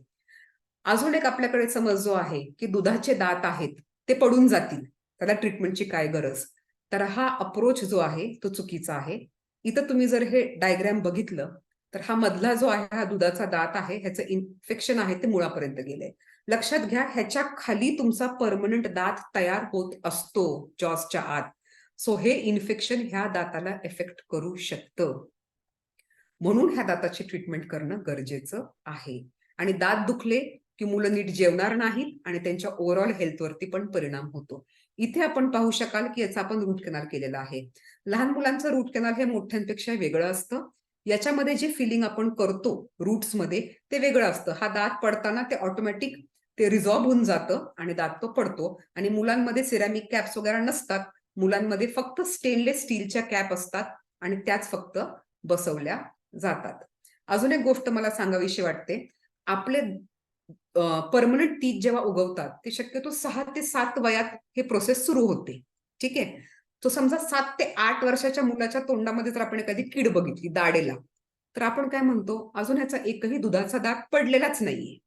Speaker 2: अजून एक आपल्याकडे समज जो आहे की दुधाचे दात आहेत ते पडून जातील, त्याला ट्रीटमेंटची काय गरज. तर हा अप्रोच जो आहे तो चुकीचा आहे. इथं तुम्ही जर हे डायग्राम बघितलं तर हा मधला जो आहे हा दुधाचा दात आहे, ह्याचं इन्फेक्शन आहे ते मुळापर्यंत गेलंय. लक्षात घ्या, ह्याच्या खाली तुमचा परमनंट दात तयार होत असतो जॉसच्या आत. सो हे इन्फेक्शन ह्या दाताला एफेक्ट करू शकतं. म्हणून ह्या दाताची ट्रीटमेंट करणं गरजेचं आहे. आणि दात दुखले की मुलं नीट जेवणार नाहीत आणि त्यांच्या ओव्हरऑल हेल्थवरती पण परिणाम होतो. इथे आपण पाहू शकाल की याचा आपण रूट कॅनल केलेला आहे. लहान मुलांचं रूट कॅनल हे मोठ्यांपेक्षा वेगळं असतं. याच्यामध्ये जे फिलिंग आपण करतो रूट्समध्ये ते वेगळं असतं. हा दात पडताना ते ऑटोमॅटिक ते रिझॉल्व्ह होऊन जातं आणि दात तो पडतो. आणि मुलांमध्ये सिरॅमिक कॅप्स वगैरे नसतात. मुलांमध्ये फक्त स्टेनलेस स्टीलच्या कॅप असतात आणि त्याच फक्त बसवल्या जातात. अजून एक गोष्ट मला सांगावीशी वाटते, आपले परमनंट टीथ जेव्हा उगवतात ते शक्यतो 6 ते 7 वयात हे प्रोसेस सुरू होते. ठीक आहे, तो समजा 7 ते 8 वर्षाच्या मुलाच्या तोंडामध्ये जर आपण एखादी कीड बघितली दाढेला, तर आपण काय म्हणतो, अजून ह्याचा एकही दुधाचा दात पडलेलाच नाहीये.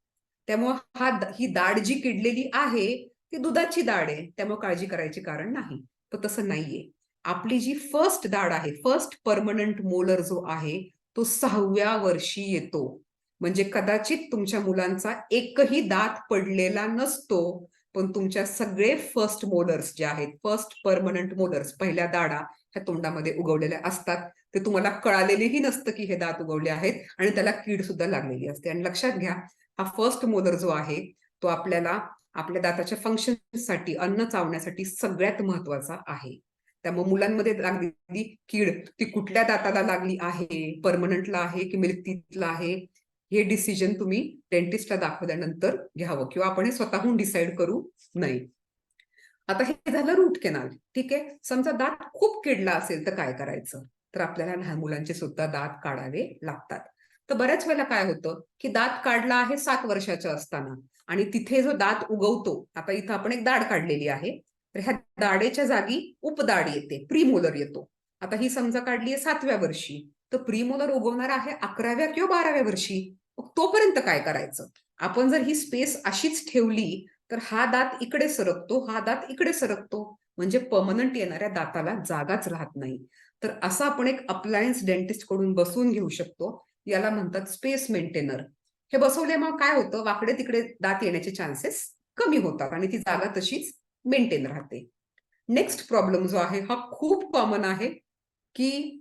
Speaker 2: त्यामुळे ही दाढ जी किडलेली आहे ती दुधाची दाढ आहे, त्यामुळे काळजी करायची कारण नाही. तर तसं नाहीये. आपली जी फर्स्ट दाढ आहे, फर्स्ट परमनंट मोलर जो आहे तो 6व्या वर्षी येतो. म्हणजे कदाचित तुमच्या मुलांचा एकही दात पडलेला नसतो, पण तुमच्या सगळे फर्स्ट मोलर्स जे आहेत, फर्स्ट परमनंट मोलर्स, पहिल्या दाढा ह्या तोंडामध्ये उगवलेल्या असतात. ते तुम्हाला कळालेलेही नसतं की हे दात उगवले आहेत आणि त्याला कीड सुद्धा लागलेली असते. आणि लक्षात घ्या, हा फर्स्ट मोलर जो आहे तो आपल्याला आपल्या दाताच्या फंक्शनसाठी, अन्न चावण्यासाठी सगळ्यात महत्वाचा आहे. त्यामुळे मुलांमध्ये लागलेली कीड ती कुठल्या दाताला लागली आहे, परमनंटला आहे की मिल्क टीथला आहे, हे डिसिजन तुम्ही डेंटिस्टला दाखवल्यानंतर घ्यावं किंवा आपण हे स्वतःहून डिसाईड करू नये. आता हे झालं रूट कॅनल. ठीक आहे, समजा दात खूप किडला असेल तर काय करायचं. तर आपल्याला लहान मुलांचे सुद्धा दात काढावे लागतात. तर बऱ्याच वेळेला काय होतं की दात काढला आहे 7 वर्षाच्या असताना आणि तिथे जो दात उगवतो, आता इथं आपण एक दाढ काढलेली आहे, तर ह्या दाढेच्या जागी उपदाढ येते, प्रीमोलर येतो. आता ही समजा काढली आहे 7व्या वर्षी, तर प्रीमोलर उगवणार आहे 11व्या किंवा 12व्या वर्षी. मग तोपर्यंत काय करायचं? आपण जर ही स्पेस अशीच ठेवली तर हा दात इकडे सरकतो, हा दात इकडे सरकतो, म्हणजे परमनंट येणाऱ्या दाताला जागाच राहत नाही. तर असं आपण एक अप्लायन्स डेंटिस्ट कडून बसवून घेऊ शकतो. याला म्हणतात स्पेस मेंटेनर. हे बसवल्यामुळे काय होतं, वाकडे तिकडे दात येण्याचे चान्सेस कमी होतात आणि ती जागा तशीच मेंटेन राहते. नेक्स्ट प्रॉब्लेम जो आहे हा खूप कॉमन आहे की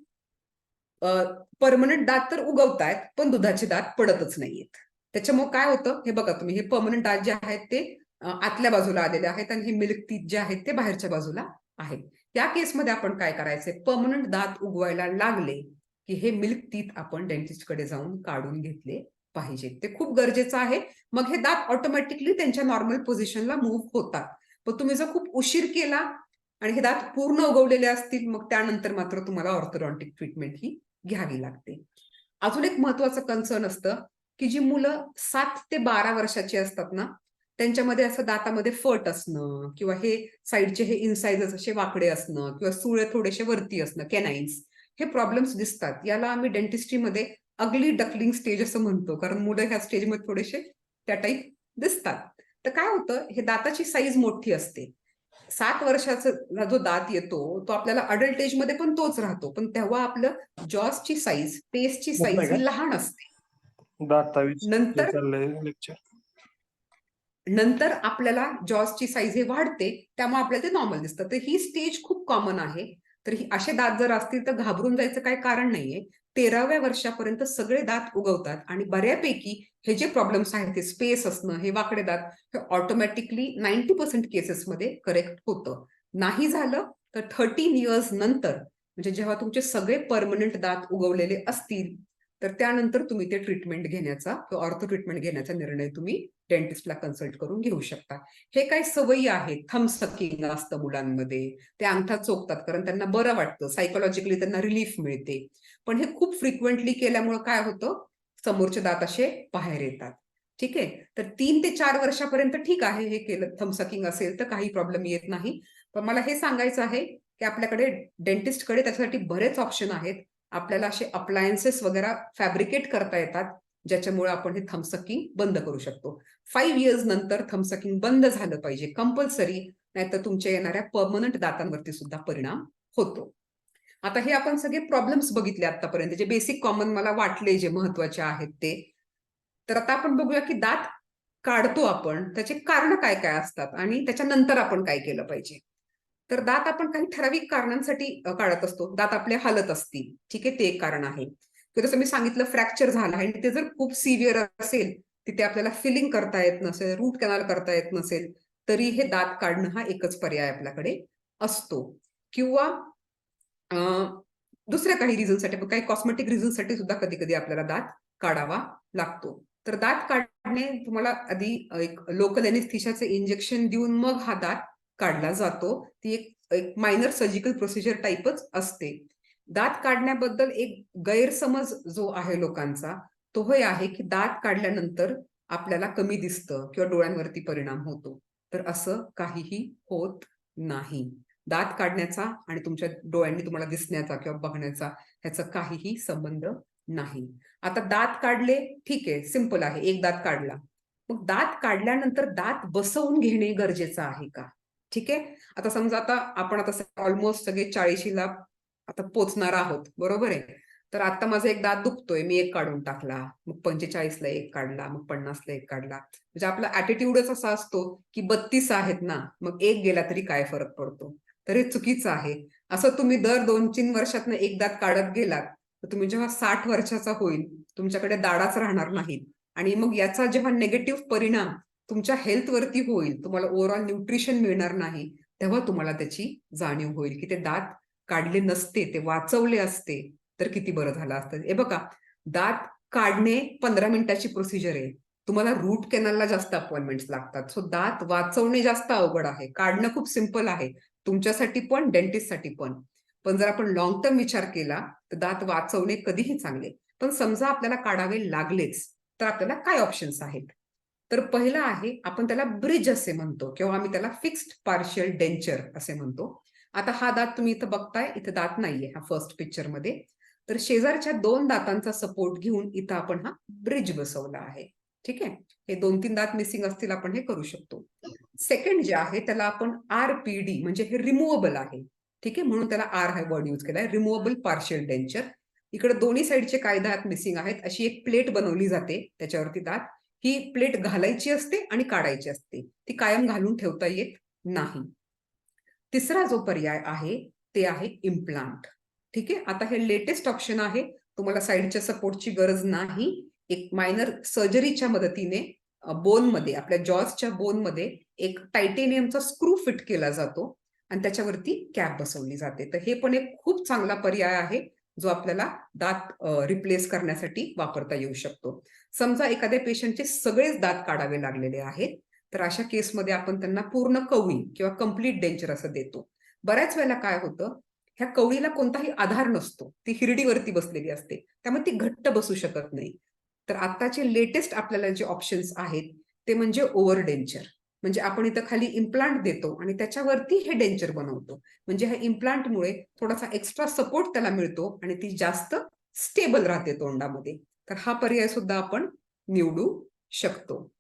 Speaker 2: परमनंट दात तर उगवतायत पण दुधाचे दात पडतच नाहीयेत. त्याच्यामुळे काय होतं, हे बघा तुम्ही, हे परमनंट दात जे आहेत ते आतल्या बाजूला आलेले आहेत आणि हे मिल्क टीथ जे आहेत ते बाहेरच्या बाजूला आहेत. या केसमध्ये आपण काय करायचंय, परमनंट दात उगवायला लागले की हे मिल्क टीथ आपण डेंटिस्ट कडे जाऊन काढून घेतले पाहिजे. ते खूप गरजेचं आहे. मग हे दात ऑटोमॅटिकली त्यांच्या नॉर्मल पोझिशनला मूव्ह होतात. पण तुम्ही जर खूप उशीर केला आणि हे दात पूर्ण उगवलेले असतील, मग त्यानंतर मात्र तुम्हाला ऑर्थोडॉन्टिक ट्रीटमेंट ही घ्यावी लागते. अजून एक महत्वाचं कन्सर्न असतं की जी मुलं 7 ते 12 वर्षाची असतात ना, त्यांच्यामध्ये असं दातामध्ये फट असणं किंवा हे साईडचे हे इनसाइजेस असे वाकडे असणं किंवा सुळे थोडेसे वरती असणं, कॅनाइन्स, हे प्रॉब्लेम्स दिसतात. याला आम्ही डेंटिस्ट्रीमध्ये अगली डकलिंग स्टेज असं म्हणतो, कारण मुलं ह्या स्टेजमध्ये थोडेसे त्या टाईप दिसतात. तर काय होतं, हे दाताची साईज मोठी असते. 7 वर्षाचा जो दात येतो तो आपल्याला अडल्ट एज मध्ये पण तोच राहतो, पण तेव्हा आपलं जॉसची साईज, पेस्टची साईज ही लहान असते. नंतर नंतर आपल्याला जॉसची साईज हे वाढते, त्यामुळे आपल्याला ते नॉर्मल दिसतं. तर ही स्टेज खूप कॉमन आहे. तर ही असे दात जर असतील तर घाबरून जायचं काही कारण नाहीये. 13व्या वर्षापर्यंत सगळे दात उगवतात आणि बऱ्यापैकी हे जे प्रॉब्लेम्स आहेत, ते स्पेस असणं, हे वाकडे दात, हे ऑटोमॅटिकली 90% केसेसमध्ये करेक्ट होतं. नाही झालं तर 13 इयर्स नंतर, म्हणजे जेव्हा तुमचे सगळे परमनंट दात उगवलेले असतील, तर त्यानंतर तुम्ही ते ट्रीटमेंट घेण्याचा किंवा ऑर्थो ट्रीटमेंट घेण्याचा निर्णय तुम्ही डेंटिस्टला कन्सल्ट करून घेऊ शकता. हे काही सवयी आहेत. थंब सकिंग असतं मुलांमध्ये, ते अंगठा चोखतात कारण त्यांना बरं वाटतं, सायकोलॉजिकली त्यांना रिलीफ मिळते. पण हे खूप फ्रिक्वेंटली केल्यामुळे काय होतं, समोरचे दात असे बाहेर येतात. ठीक आहे. तर 3 ते 4 वर्षापर्यंत ठीक आहे, हे केलं, थंब सकिंग असेल तर काही प्रॉब्लेम येत नाही. पण मला हे सांगायचं आहे की आपल्याकडे डेंटिस्टकडे त्याच्यासाठी बरेच ऑप्शन आहेत. आपल्याला असे अप्लायन्सेस वगैरे फॅब्रिकेट करता येतात, ज्याच्यामुळे आपण हे थंब सकिंग बंद करू शकतो. 5 इयर्स नंतर थंब सकिंग बंद झालं पाहिजे कंपल्सरी, नाहीतर तुमच्या येणाऱ्या परमनंट दातांवरती सुद्धा परिणाम होतो. आता हे आपण सगळे प्रॉब्लेम्स बघितले आतापर्यंत, जे बेसिक कॉमन मला वाटले जे महत्वाचे आहेत ते. तर आता आपण बघूया की दात काढतो आपण, त्याचे कारण काय काय असतात आणि त्याच्यानंतर आपण काय केलं पाहिजे. तर दात आपण काही ठराविक कारणांसाठी काढत असतो. दात आपले हालत असतील, ठीक आहे, ते एक कारण आहे. किंवा जसं मी सांगितलं, फ्रॅक्चर झाला आहे आणि ते जर खूप सिव्हिअर असेल, तिथे आपल्याला फिलिंग करता येत नसेल, रूट कॅनल करता येत नसेल, तरी हे दात काढणं हा एकच पर्याय आपल्याकडे असतो. किंवा दुसऱ्या काही रिझनसाठी, काही कॉस्मेटिक रिझनसाठी सुद्धा कधी कधी आपल्याला दात काढावा लागतो. तर दात काढणे तुम्हाला आधी एक लोकल एनेस्थेशियाचे इंजेक्शन देऊन मग हा दात काढला जातो. ती एक मायनर सर्जिकल प्रोसिजर टाईपच असते. दात काढण्याबद्दल एक गैरसमज जो आहे लोकांचा, तो हे आहे की दात काढल्यानंतर आपल्याला कमी दिसतं किंवा डोळ्यांवरती परिणाम होतो. तर असं काहीही होत नाही. दात काढण्याचा आणि तुमच्या डोळ्यांनी तुम्हाला दिसण्याचा किंवा बघण्याचा ह्याचा काहीही संबंध नाही. आता दात काढले, ठीक आहे, सिंपल आहे, एक दात काढला. मग दात काढल्यानंतर दात बसवून घेणे गरजेचं आहे का? ठीक आहे. आता समजा आता आपण आता ऑलमोस्ट सगळे 40ला आता पोचणार आहोत, बरोबर आहे. तर आता माझा एक दात दुखतोय, मी एक काढून टाकला, मग 45ला एक काढला, मग 50ला एक काढला. म्हणजे आपला ऍटिट्यूडच असा असतो की 32 आहेत ना, मग एक गेला तरी काय फरक पडतो. तर हे चुकीचं आहे. असं तुम्ही दर 2-3 वर्षातनं एक दात काढत गेलात, तर तुम्ही जेव्हा 60 वर्षाचा होईल, तुमच्याकडे दाढाच राहणार नाहीत आणि मग याचा जेव्हा निगेटिव्ह परिणाम तुमच्या हेल्थवरती होईल, तुम्हाला ओव्हरऑल न्यूट्रिशन मिळणार नाही, तेव्हा तुम्हाला त्याची जाणीव होईल की ते दात काढले नसते, ते वाचवले असते तर किती बरं झालं असतं. हे बघा, दात काढणे 15 मिनिटाची प्रोसिजर आहे. तुम्हाला रूट कॅनलला जास्त अपॉइंटमेंट्स लागतात. सो दात वाचवणे जास्त अवघड आहे. काढणं खूप सिंपल आहे, तुमच्यासाठी पण डेंटिस्टसाठी पण. पण जर आपण लॉंग टर्म विचार केला तर दात वाचवणे कधीही चांगले. पण समजा आपल्याला काढावे लागलेच तर आपल्याला काय ऑप्शन्स आहेत? तर पहिला आहे, आपण त्याला ब्रिज असे म्हणतो किंवा आम्ही त्याला फिक्स्ड पार्शियल डेंचर असे म्हणतो. आता हा दात तुम्ही इथं बघताय, इथं दात नाहीये हा फर्स्ट पिक्चर मध्ये. तर शेजारच्या 2 दातांचा सपोर्ट घेऊन इथं आपण हा ब्रिज बसवला आहे. ठीक आहे, हे 2-3 दात मिसिंग असतील आपण हे करू शकतो. सेकंड जे आहे त्याला आपण RPD म्हणजे हे रिमूव्हेबल आहे. ठीक आहे, म्हणून त्याला आर हा वर्ड यूज केलाय, रिमूव्हेबल पार्शियल डेंचर. इकडे दोन्ही साईडचे काय दात मिसिंग आहेत, अशी एक प्लेट बनवली जाते त्याच्यावरती दात. ही प्लेट घालायची असते आणि काढायची असते, ती कायम घालून ठेवता येत नाही. तिसरा जो पर्याय आहे ते आहे इम्प्लांट. ठीक आहे, आता हे लेटेस्ट ऑप्शन आहे, तुम्हाला साईडच्या सपोर्टची गरज नाही. एक मायनर सर्जरीच्या मदतीने बोनमध्ये, आपल्या जॉजच्या बोनमध्ये एक टायटेनियमचा स्क्रू फिट केला जातो आणि त्याच्यावरती कॅप बसवली जाते. तर हे पण एक खूप चांगला पर्याय आहे जो आपल्याला दात रिप्लेस करण्यासाठी वापरता येऊ शकतो. समजा एखाद्या पेशंटचे सगळेच दात काढावे लागलेले आहेत, तर अशा केसमध्ये आपण त्यांना पूर्ण कवळी किंवा कम्प्लीट डेंचर असं देतो. बऱ्याच वेळेला काय होतं, ह्या कवळीला कोणताही आधार नसतो, ती हिरडीवरती बसलेली असते, त्यामुळे ती घट्ट बसू शकत नाही. तर आताचे लेटेस्ट आपल्याला जे ऑप्शन्स आहेत ते म्हणजे ओव्हर डेंचर. म्हणजे आपण इथं खाली इम्प्लांट देतो आणि त्याच्यावरती हे डेंचर बनवतो. म्हणजे ह्या इम्प्लांटमुळे थोडासा एक्स्ट्रा सपोर्ट त्याला मिळतो आणि ती जास्त स्टेबल राहते तोंडामध्ये. तर हा पर्याय सुद्धा आपण निवडू शकतो.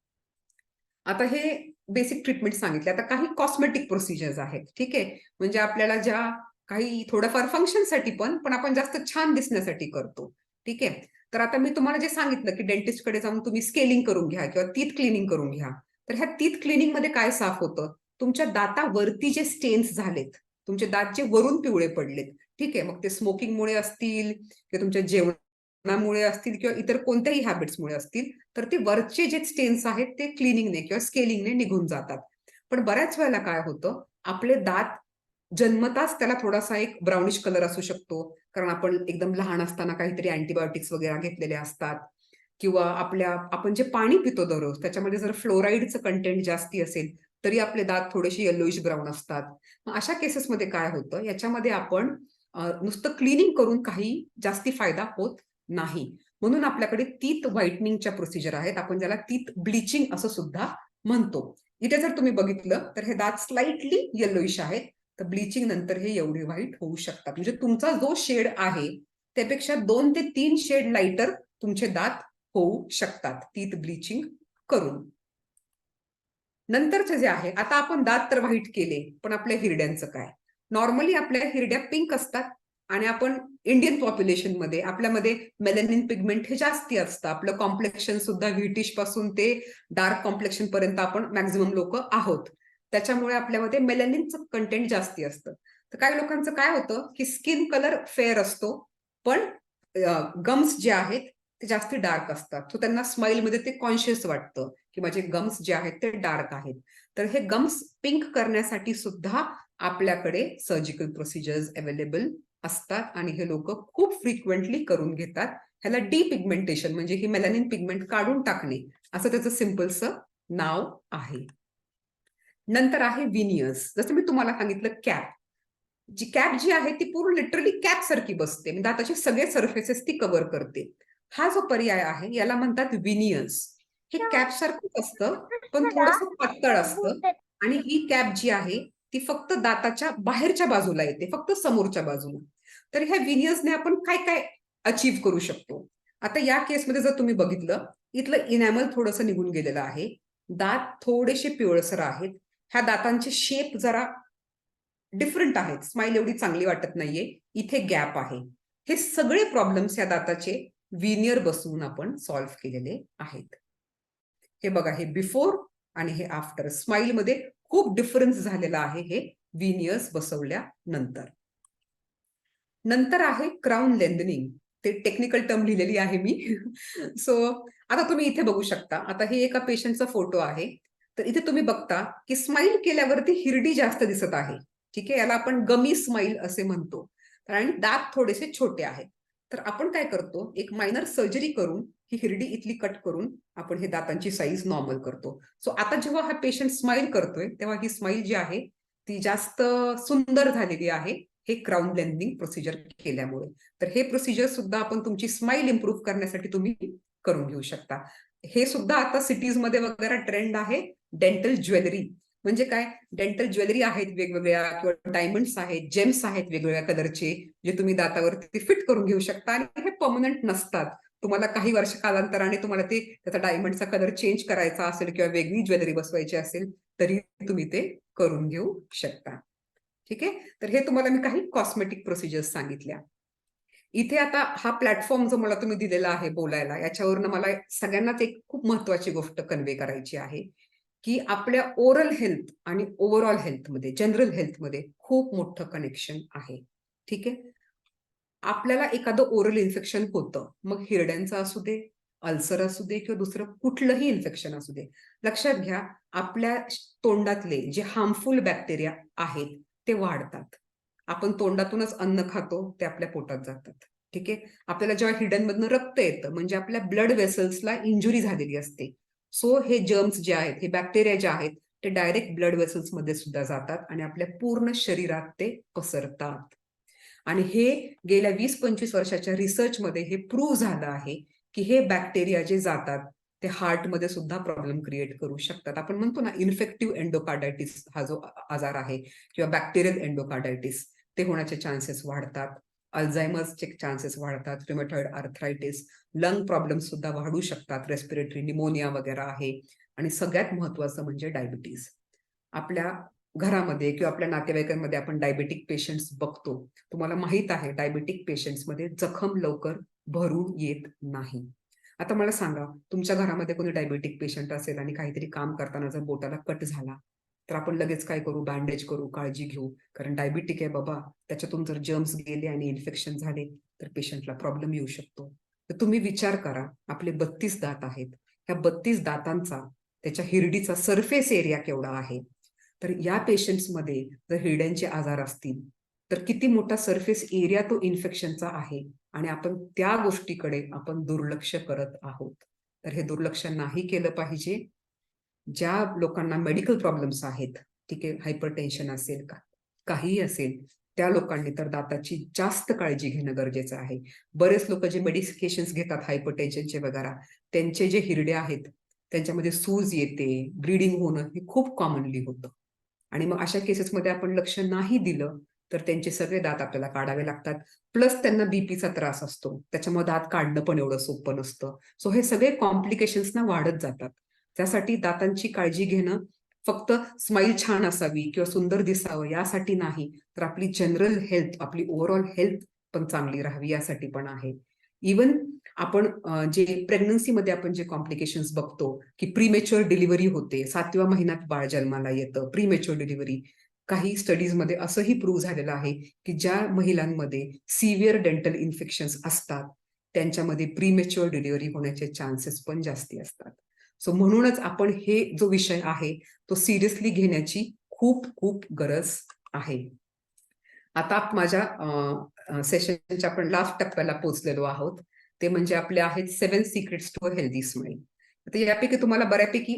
Speaker 2: आता हे बेसिक ट्रीटमेंट सांगितले. आता काही कॉस्मेटिक प्रोसिजर्स आहेत. ठीक आहे, म्हणजे आपल्याला ज्या काही थोडंफार फंक्शनसाठी पण आपण जास्त छान दिसण्यासाठी करतो. ठीक आहे, तर आता मी तुम्हाला जे सांगितलं की डेंटिस्टकडे जाऊन तुम्ही स्केलिंग करून घ्या किंवा टीथ क्लिनिंग करून घ्या. तर ह्या टीथ क्लिनिंग मध्ये काय साफ होतं, तुमच्या दातावरती जे स्टेन्स झालेत, तुमचे दात जे वरून पिवळे पडलेत, ठीक आहे, मग ते स्मोकिंगमुळे असतील किंवा तुमच्या जेवणामुळे असतील किंवा इतर कोणत्याही हॅबिट्समुळे असतील, तर ते वरचे जे स्टेन्स आहेत ते क्लिनिंगने किंवा स्केलिंगने निघून जातात. पण बऱ्याच वेळेला काय होतं, आपले दात जन्मताच त्याला थोडासा एक ब्राउनिश कलर असू शकतो, कारण आपण एकदम लहान असताना काहीतरी अँटीबायोटिक्स वगैरे घेतलेले असतात किंवा आपण जे पाणी पितो दररोज त्याच्यामध्ये जर फ्लोराईडचं कंटेंट जास्ती असेल तरी आपले दात थोडेसे येलोइश ब्राऊन असतात. मग अशा केसेसमध्ये काय होतं, याच्यामध्ये आपण नुसतं क्लिनिंग करून काही जास्ती फायदा होत नाही. म्हणून आपल्याकडे टीथ व्हाईटनिंगच्या प्रोसिजर आहेत, आपण ज्याला टीथ ब्लिचिंग असं सुद्धा म्हणतो. इथे जर तुम्ही बघितलं तर हे दात स्लाइटली येलोइश आहेत, तर ब्लिचिंग नंतर हे एवढे व्हाईट होऊ शकतात. म्हणजे तुमचा जो शेड आहे त्यापेक्षा 2 ते 3 शेड लाइटर तुमचे दात होऊ शकतात टीथ ब्लिचिंग करून. नंतरचे जे आहे, आता आपण दात तर व्हाईट केले, पण आपल्या हिरड्यांचं काय? नॉर्मली आपल्या हिरड्या पिंक असतात आणि आपण इंडियन पॉप्युलेशन मध्ये आपल्यामध्ये मेलॅनिन पिगमेंट हे जास्ती असतं. आपलं कॉम्प्लेक्शन सुद्धा व्हिटिश पासून ते डार्क कॉम्प्लेक्शन पर्यंत आपण मॅक्झिमम लोक आहोत. त्याच्यामुळे आपल्यामध्ये मेलॅनिनचं कंटेंट जास्ती असतं. तर काही लोकांचं काय होतं की स्किन कलर फेअर असतो, पण गम्स जे आहेत ते जास्ती डार्क असतात. तो त्यांना स्माइलमध्ये ते कॉन्शियस वाटतं की माझे गम्स जे आहेत ते डार्क आहेत. तर हे गम्स पिंक करण्यासाठी सुद्धा आपल्याकडे सर्जिकल प्रोसिजर्स अवेलेबल असतात आणि हे लोक खूप फ्रिक्वेंटली करून घेतात. ह्याला डिपिगमेंटेशन म्हणजे ही मेलॅनिन पिगमेंट काढून टाकणे असं त्याचं सिंपलसं नाव आहे. नंतर आहे विनियर्स. जसं मी तुम्हाला सांगितलं कॅप. कॅप जी आहे ती पूर्ण लिटरली कॅप सारखी बसते, म्हणजे दाताचे सगळे सर्फेसेस ती कव्हर करते. हा जो पर्याय आहे याला म्हणतात विनियर्स. हे कॅप सारखंच असतं पण थोडंसं पातळ असतं आणि ही कॅप जी आहे ती फक्त दाताच्या बाहेरच्या बाजूला येते, फक्त समोरच्या बाजूला. तर ह्या विनियर्सने आपण काय काय अचीव्ह करू शकतो? आता या केसमध्ये जर तुम्ही बघितलं, इथलं इनॅमल थोडंसं निघून गेलेलं आहे, दात थोडेसे पिवळसर आहेत, ह्या दातांचे शेप जरा डिफरंट आहेत, स्माइल एवढी चांगली वाटत नाहीये, इथे गॅप आहे. हे सगळे प्रॉब्लेम्स या दाताचे विनियर बसवून आपण सॉल्व्ह केलेले आहेत. हे बघा, हे बिफोर आणि हे आफ्टर स्माइल मध्ये खूप डिफरन्स झालेला आहे हे विनियर्स बसवल्यानंतर. नंतर आहे क्राउन लेंथनिंग. ते टेक्निकल टर्म लिहिलेली आहे मी. सो आता तुम्ही इथे बघू शकता, आता हे एका पेशंटचा फोटो आहे. तर इथे तुम्ही बघता की स्माइल केल्यावरती हिरडी जास्त दिसत आहे. ठीक आहे, याला आपण गमी स्माइल असे म्हणतो. आणि दात थोडेसे छोटे आहेत. तर आपण काय करतो, एक मायनर सर्जरी करून ही हिरडी इथली कट करून आपण हे दातांची साईज नॉर्मल करतो. सो आता जेव्हा हा पेशंट स्माइल करतोय तेव्हा ही स्माइल जी आहे ती जास्त सुंदर झालेली आहे. हे क्राऊन लेंथनिंग प्रोसिजर केल्यामुळे. तर हे प्रोसिजर सुद्धा आपण तुमची स्माईल इम्प्रूव्ह करण्यासाठी तुम्ही करून घेऊ शकता. हे सुद्धा आता सिटीज मध्ये वगैरे ट्रेंड आहे. डेंटल ज्वेलरी म्हणजे काय, डेंटल ज्वेलरी आहेत वेगवेगळ्या, किंवा डायमंड्स आहेत, जेम्स आहेत वेगवेगळ्या कलरचे, जे तुम्ही दातावरती फिट करून घेऊ शकता. आणि हे परमनंट नसतात. तुम्हाला काही वर्ष कालांतराने तुम्हाला ते त्याचा डायमंडचा कलर चेंज करायचा असेल किंवा वेगळी ज्वेलरी बसवायची असेल तरी तुम्ही ते करून घेऊ शकता. ठीक आहे. तर हे तुम्हाला मी काही कॉस्मेटिक प्रोसिजर्स सांगितल्या. इथे आता हा प्लॅटफॉर्म जो मला तुम्ही दिलेला आहे बोलायला, याच्यावरनं मला सगळ्यांनाच एक खूप महत्वाची गोष्ट कन्वे करायची आहे की आपल्या ओरल हेल्थ आणि ओव्हरऑल हेल्थमध्ये, जनरल हेल्थमध्ये खूप मोठं कनेक्शन आहे. ठीक आहे. आपल्याला एखादं ओरल इन्फेक्शन होतं, मग हिरड्यांचं असू दे, अल्सर असू दे, किंवा दुसरं कुठलंही इन्फेक्शन असू दे, लक्षात घ्या आपल्या तोंडातले जे हार्मफुल बॅक्टेरिया आहेत ते वाढतात. आपण तोंडातूनच अन्न खातो, ते आपल्या पोटात जातात. ठीक आहे. आपल्याला जेव्हा हिरड्यांमधनं रक्त येतं म्हणजे आपल्या ब्लड वेसल्सला इंजुरी झालेली असते. सो हे जर्म्स जे आहेत, हे बॅक्टेरिया जे आहेत, ते डायरेक्ट ब्लड वेसल्स मध्ये सुद्धा जातात आणि आपल्या पूर्ण शरीरात ते पसरतात. आणि हे गेल्या 20-25 वर्षाच्या रिसर्चमध्ये हे प्रूव्ह झालं आहे की हे बॅक्टेरिया जे जातात ते हार्टमध्ये सुद्धा प्रॉब्लेम क्रिएट करू शकतात. आपण म्हणतो ना इन्फेक्टिव्ह एंडोकार्डायटिस हा जो आजार आहे, किंवा बॅक्टेरियल एंडोकार्डायटिस, ते होण्याचे चान्सेस वाढतात. अल्झायमर्सचे चान्सेस वाढतात. रिमेटॉइड आर्थरायटिस, लंग प्रॉब्लेम सुद्धा वाढू शकतात. रेस्पिरेटरी निमोनिया वगैरे आहे. आणि सगळ्यात महत्वाचं म्हणजे डायबिटीज. आपल्या घरामध्ये किंवा आपल्या नातेवाईकांमध्ये आपण डायबेटिक पेशंट्स बघतो. तुम्हाला माहित आहे डायबेटिक पेशंट्समध्ये जखम लवकर भरून येत नाही. आता मला सांगा, तुमच्या घरामध्ये कोणी डायबेटिक पेशंट असेल आणि काहीतरी काम करताना जर बोटाला कट झाला तर आपण लगेच काय करू, बँडेज करू, काळजी घेऊ, कारण डायबिटिक आहे बाबा, त्याच्यातून जर जर्म्स गेले आणि इन्फेक्शन झाले तर पेशंटला प्रॉब्लेम येऊ शकतो. तर तुम्ही विचार करा, आपले 32 दात आहेत, ह्या 32 दातांचा, त्याच्या हिरडीचा सरफेस एरिया केवढा आहे. तर या पेशंट्समध्ये जर हिरड्यांचे आजार असतील तर किती मोठा सरफेस एरिया तो इन्फेक्शनचा आहे, आणि आपण त्या गोष्टीकडे आपण दुर्लक्ष करत आहोत. तर हे दुर्लक्ष नाही केलं पाहिजे. ज्या लोकांना मेडिकल प्रॉब्लेम्स आहेत, ठीक आहे, हायपरटेन्शन असेल का काहीही असेल, त्या लोकांनी तर दाताची जास्त काळजी घेणं गरजेचं आहे. बरेच लोक जे मेडिकेशन्स घेतात हायपरटेन्शनचे वगैरे, त्यांचे जे हिरडे आहेत त्यांच्यामध्ये सूज येते, ब्लिडिंग होणं हे खूप कॉमनली होतं. आणि मग अशा केसेसमध्ये आपण लक्ष नाही दिलं तर त्यांचे सगळे दात आपल्याला काढावे लागतात. प्लस त्यांना बीपीचा त्रास असतो, त्याच्यामुळे दात काढणं पण एवढं सोपं नसतं. सो हे सगळे कॉम्प्लिकेशन्स ना वाढत जातात. त्यासाठी दातांची काळजी घेणं फक्त स्माईल छान असावी किंवा सुंदर दिसावं यासाठी नाही, तर आपली जनरल हेल्थ, आपली ओव्हरऑल हेल्थ पण चांगली राहावी यासाठी पण आहे. इवन आपण जे प्रेग्नन्सीमध्ये आपण जे कॉम्प्लिकेशन्स बघतो की प्रीमेच्युअर डिलिव्हरी होते, 7व्या महिन्यात बाळ जन्माला येतं, प्रीमेच्युअर डिलिव्हरी. काही स्टडीजमध्ये असंही प्रूव्ह झालेलं आहे की ज्या महिलांमध्ये सिव्हिअर डेंटल इन्फेक्शन्स असतात त्यांच्यामध्ये प्रीमेच्युअर डिलिव्हरी होण्याचे चान्सेस पण जास्ती असतात. सो म्हणूनच आपण हे जो विषय आहे तो सिरियसली घेण्याची खूप खूप गरज आहे. आता माझ्या सेशनच्या आपण लास्ट टप्प्याला पोहोचलेलो आहोत, ते म्हणजे आपले आहेत 7 secrets to a healthy smile. तर यापैकी तुम्हाला बऱ्यापैकी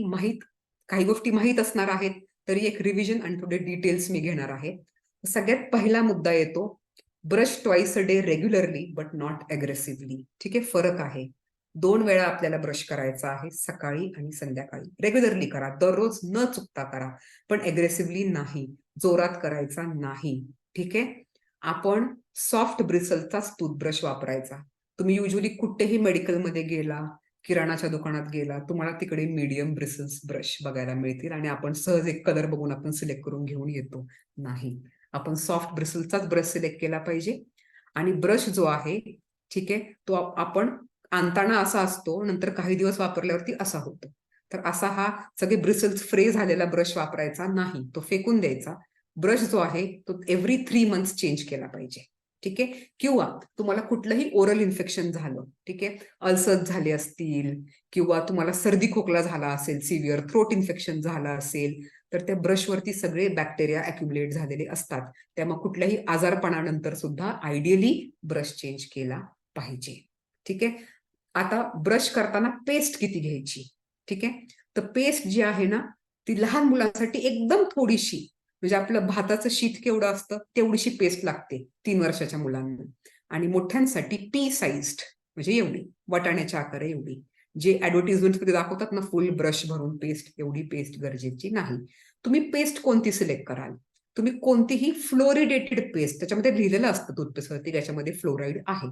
Speaker 2: काही गोष्टी माहीत असणार आहेत, तरी एक रिव्हिजन आणि थोडे डिटेल्स मी घेणार आहे. सगळ्यात पहिला मुद्दा येतो, brush twice a day regularly but not aggressively. ठीक आहे, फरक आहे. 2 वेळा आपल्याला ब्रश करायचा आहे, सकाळी आणि संध्याकाळी. रेग्युलरली करा, दररोज न चुकता करा, पण अग्रेसिव्हली नाही, जोरात करायचा नाही. ठीक आहे. आपण सॉफ्ट ब्रिसलचाच टूथब्रश वापरायचा. तुम्ही युजली कुठेही मेडिकलमध्ये गेला, किराणाच्या दुकानात गेला, तुम्हाला तिकडे मीडियम ब्रिसल्स ब्रश बघायला मिळतील आणि आपण सहज एक कलर बघून आपण सिलेक्ट करून घेऊन येतो. नाही, आपण सॉफ्ट ब्रिसलचाच ब्रश सिलेक्ट केला पाहिजे. आणि ब्रश जो आहे, ठीक आहे, तो आपण आणताना असा असतो, नंतर काही दिवस वापरल्यावरती असा होतो. तर असा हा सगळे ब्रिसल्स फ्रे झालेला ब्रश वापरायचा नाही, तो फेकून द्यायचा. ब्रश जो आहे तो एव्हरी 3 मंथ्स चेंज केला पाहिजे. ठीक आहे. किंवा तुम्हाला कुठलंही ओरल इन्फेक्शन झालं, ठीक आहे, अल्सर झाले असतील किंवा तुम्हाला सर्दी खोकला झाला असेल, सिव्हिअर थ्रोट इन्फेक्शन झालं असेल, तर त्या ब्रशवरती सगळे बॅक्टेरिया अक्युमुलेट झालेले असतात. त्यामुळे कुठल्याही आजारपणानंतर सुद्धा आयडियली ब्रश चेंज केला पाहिजे. ठीक आहे. आता ब्रश करताना पेस्ट किती घ्यायची, ठीक आहे, तर पेस्ट जी आहे ना ती लहान मुलांसाठी एकदम थोडीशी, म्हणजे आपलं भाताचं शीत केवढं असतं तेवढीशी पेस्ट लागते 3 वर्षाच्या मुलांना. आणि मोठ्यांसाठी पी साइज्ड म्हणजे एवढी वाटाण्याच्या आकारे एवढी. जे ऍडव्हर्टिजमेंट मध्ये दाखवतात ना फुल ब्रश भरून पेस्ट, एवढी पेस्ट गरजेची नाही. तुम्ही पेस्ट कोणती सिलेक्ट कराल? तुम्ही कोणतीही फ्लोरिडेटेड पेस्ट, त्याच्यामध्ये लिहिलेलं असतं टूथपेस्टवरती त्याच्यामध्ये फ्लोराईड आहे,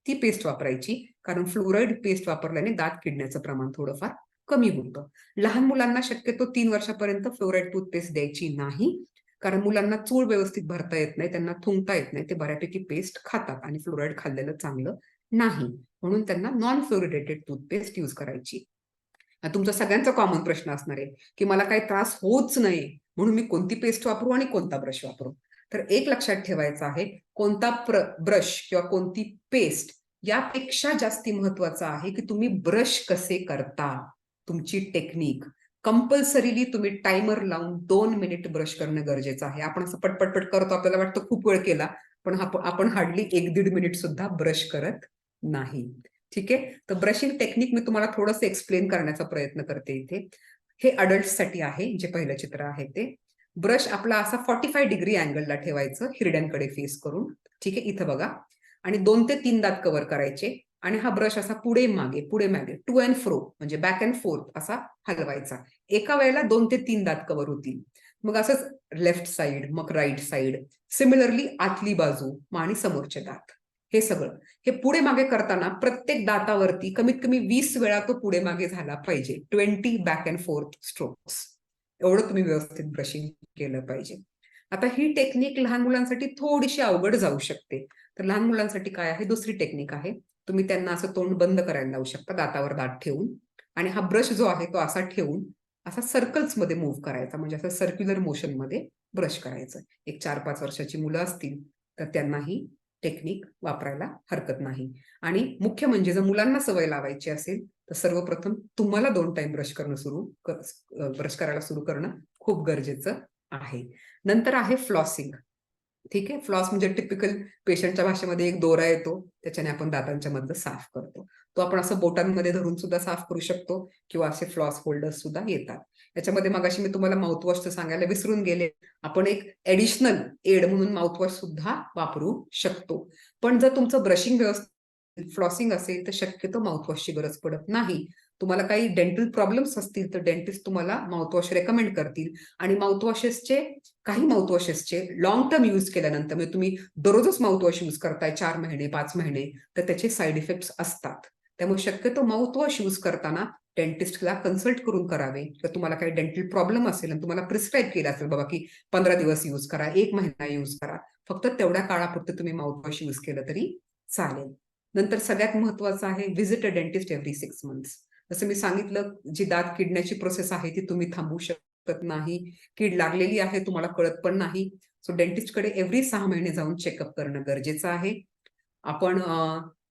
Speaker 2: ती पेस्ट वापरायची. कारण फ्लोराईड पेस्ट वापरल्याने दात किडण्याचं प्रमाण थोडंफार कमी होतं. लहान मुलांना शक्यतो 3 वर्षापर्यंत फ्लोराईड टूथपेस्ट द्यायची नाही, कारण मुलांना चूळ व्यवस्थित भरता येत नाही, त्यांना थुंकता येत नाही, ते बऱ्यापैकी पेस्ट खातात आणि फ्लोराईड खाल्लेलं चांगलं नाही. म्हणून त्यांना नॉन फ्लोरिडेटेड टूथपेस्ट यूज करायची. तुमचा सगळ्यांचा कॉमन प्रश्न असणार आहे की मला काही त्रास होच नाही म्हणून मी कोणती पेस्ट वापरू आणि कोणता ब्रश वापरू. तर एक लक्षात ठेवायचं आहे, कोणता ब्रश किंवा कोणती पेस्ट यापेक्षा जास्ती महत्वाचं आहे की तुम्ही ब्रश कसे करता, तुमची टेक्निक. कंपल्सरीली तुम्ही टायमर लावून 2 मिनिट ब्रश करणं गरजेचं आहे. आपण असं पटपट करतो, आपल्याला वाटतं खूप वेळ केला, पण आपण हार्डली 1-1.5 मिनिट सुद्धा ब्रश करत नाही. ठीक आहे. तर ब्रशिंग टेक्निक मी तुम्हाला थोडंसं एक्सप्लेन करण्याचा प्रयत्न करते इथे. हे अडल्टसाठी आहे, जे पहिलं चित्र आहे ते. ब्रश आपला असा 45 डिग्री अँगलला ठेवायचं, हिरड्यांकडे फेस करून. ठीक आहे, इथं बघा. आणि 2 ते 3 दात कव्हर करायचे आणि हा ब्रश असा पुढे मागे टू अँड फ्रो म्हणजे बॅक अँड फोर्थ असा हलवायचा. एका वेळेला 2 ते 3 दात कव्हर होतील. मग असंच लेफ्ट साइड, मग राईट साइड, सिमिलरली आतली बाजू आणि समोरचे दात. हे सगळं हे पुढे मागे करताना प्रत्येक दातावरती कमीत कमी 20 वेळा तो पुढे मागे झाला पाहिजे. 20 बॅक अँड फोर्थ स्ट्रोक्स, एवढं तुम्ही व्यवस्थित ब्रशिंग केलं पाहिजे. आता ही टेक्निक लहान मुलांसाठी थोडीशी अवघड जाऊ शकते. तर लहान मुलांसाठी काय आहे, दुसरी टेक्निक आहे. तुम्ही त्यांना असं तोंड बंद करायला लावू शकता, दातावर दात ठेवून, आणि हा ब्रश जो आहे तो असा ठेवून असा सर्कल्स मध्ये मूव्ह करायचा, म्हणजे असं सर्क्युलर मोशन मध्ये ब्रश करायचं. एक 4-5 वर्षाची मुलं असतील तर त्यांनाही टेक्निक वापरायला हरकत नाही. आणि मुख्य म्हणजे जर मुलांना सवय लावायची असेल तर सर्वप्रथम तुम्हाला 2 टाइम ब्रश करायला सुरू करणं खूप गरजेचं आहे. नंतर आहे फ्लॉसिंग. ठीक आहे, फ्लॉस म्हणजे टिपिकल पेशंटच्या भाषेमध्ये एक दोरा येतो, त्याच्याने आपण दातांच्या मधलं साफ करतो. तो आपण असं बोटांमध्ये धरून सुद्धा साफ करू शकतो किंवा असे फ्लॉस होल्डर्स सुद्धा येतात. याच्यामध्ये मगाशी मी तुम्हाला माउथवॉशचं सांगायला विसरून गेले. आपण एक ऍडिशनल एड म्हणून माउथवॉश सुद्धा वापरू शकतो. पण जर तुमचं ब्रशिंग व्यवस्थित फ्लॉसिंग असेल तर शक्यतो माउथवॉशची गरज पडत नाही. तुम्हाला काही डेंटल प्रॉब्लेम्स असतील तर डेंटिस्ट तुम्हाला माउथवॉश रेकमेंड करतील. आणि काही माउथवॉशेसचे लॉंग टर्म यूज केल्यानंतर, म्हणजे तुम्ही दररोजच माउथवॉश यूज करताय 4 महिने 5 महिने, तर त्याचे साईड इफेक्ट्स असतात. त्यामुळे शक्यतो माउथवॉश यूज करताना डेंटिस्टला कन्सल्ट करून करावे. किंवा तुम्हाला काही डेंटल प्रॉब्लेम असेल आणि तुम्हाला प्रिस्क्राईब केलं असेल बाबा की 15 दिवस यूज करा, 1 महिना यूज करा, फक्त तेवढ्या काळापुरतं तुम्ही माउथवॉश यूज केलं तरी चालेल. नंतर सगळ्यात महत्वाचं आहे, visit a dentist every 6 months. जसं मी सांगितलं, जी दात किडण्याची प्रोसेस आहे ती तुम्ही थांबवू शकत नाही. कीड लागलेली आहे, तुम्हाला कळत पण नाही. सो डेंटिस्टकडे एव्हरी 6 महिने जाऊन चेकअप करणं गरजेचं आहे. आपण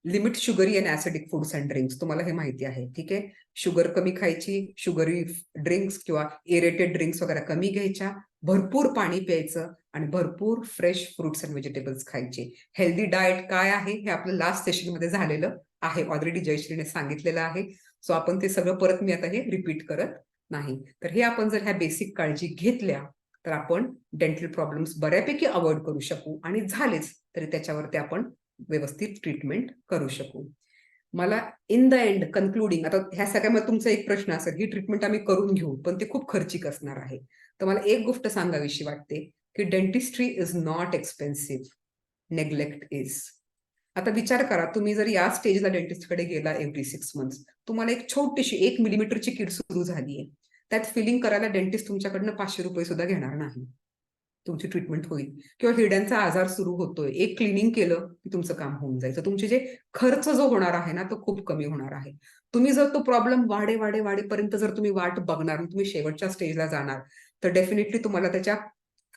Speaker 2: limit sugary and acidic foods and drinks, तुम्हाला हे माहिती आहे. ठीक आहे, शुगर कमी खायची, शुगरी ड्रिंक्स किंवा एरेटेड ड्रिंक्स वगैरे कमी घ्यायच्या, भरपूर पाणी प्यायचं आणि भरपूर फ्रेश फ्रुट्स अँड व्हेजिटेबल्स खायचे. हेल्दी डाएट काय आहे हे आपलं लास्ट सेशन मध्ये झालेलं आहे, ऑलरेडी जयश्रीने सांगितलेलं आहे. सो आपण ते सगळं परत मी आता हे रिपीट करत नाही. तर हे आपण जर ह्या बेसिक काळजी घेतल्या तर आपण डेंटल प्रॉब्लेम्स बऱ्यापैकी अवॉइड करू शकू, आणि झालेच तरी त्याच्यावरती आपण व्यवस्थित ट्रीटमेंट करू शकू. मला इन द एंड कन्क्लुडिंग, आता ह्या सगळ्यामध्ये तुमचा एक प्रश्न असेल, ही ट्रीटमेंट आम्ही करून घेऊ पण ते खूप खर्चिक असणार आहे. तर मला एक गोष्ट सांगावीशी वाटते की dentistry is not expensive, neglect is. आता विचार करा, तुम्ही जर या स्टेजला डेंटिस्टकडे गेला एव्हरी 6 मंथ्स, तुम्हाला एक छोटीशी 1 मिलीमीटरची कीड सुरू झालीये, त्यात फिलिंग करायला डेंटिस्ट तुमच्याकडनं 500 रुपये सुद्धा घेणार नाही. तुमची ट्रीटमेंट होईल. किंवा हिरड्यांचा आजार सुरू होतोय, एक क्लिनिंग केलं की तुमचं काम होऊन जायचं. तुमचे जे खर्च जो होणार आहे ना तो खूप कमी होणार आहे. तुम्ही जर तो प्रॉब्लेम वाढेपर्यंत जर तुम्ही वाट बघणार, तुम्ही शेवटच्या स्टेजला जाणार, तर डेफिनेटली तुम्हाला त्याच्या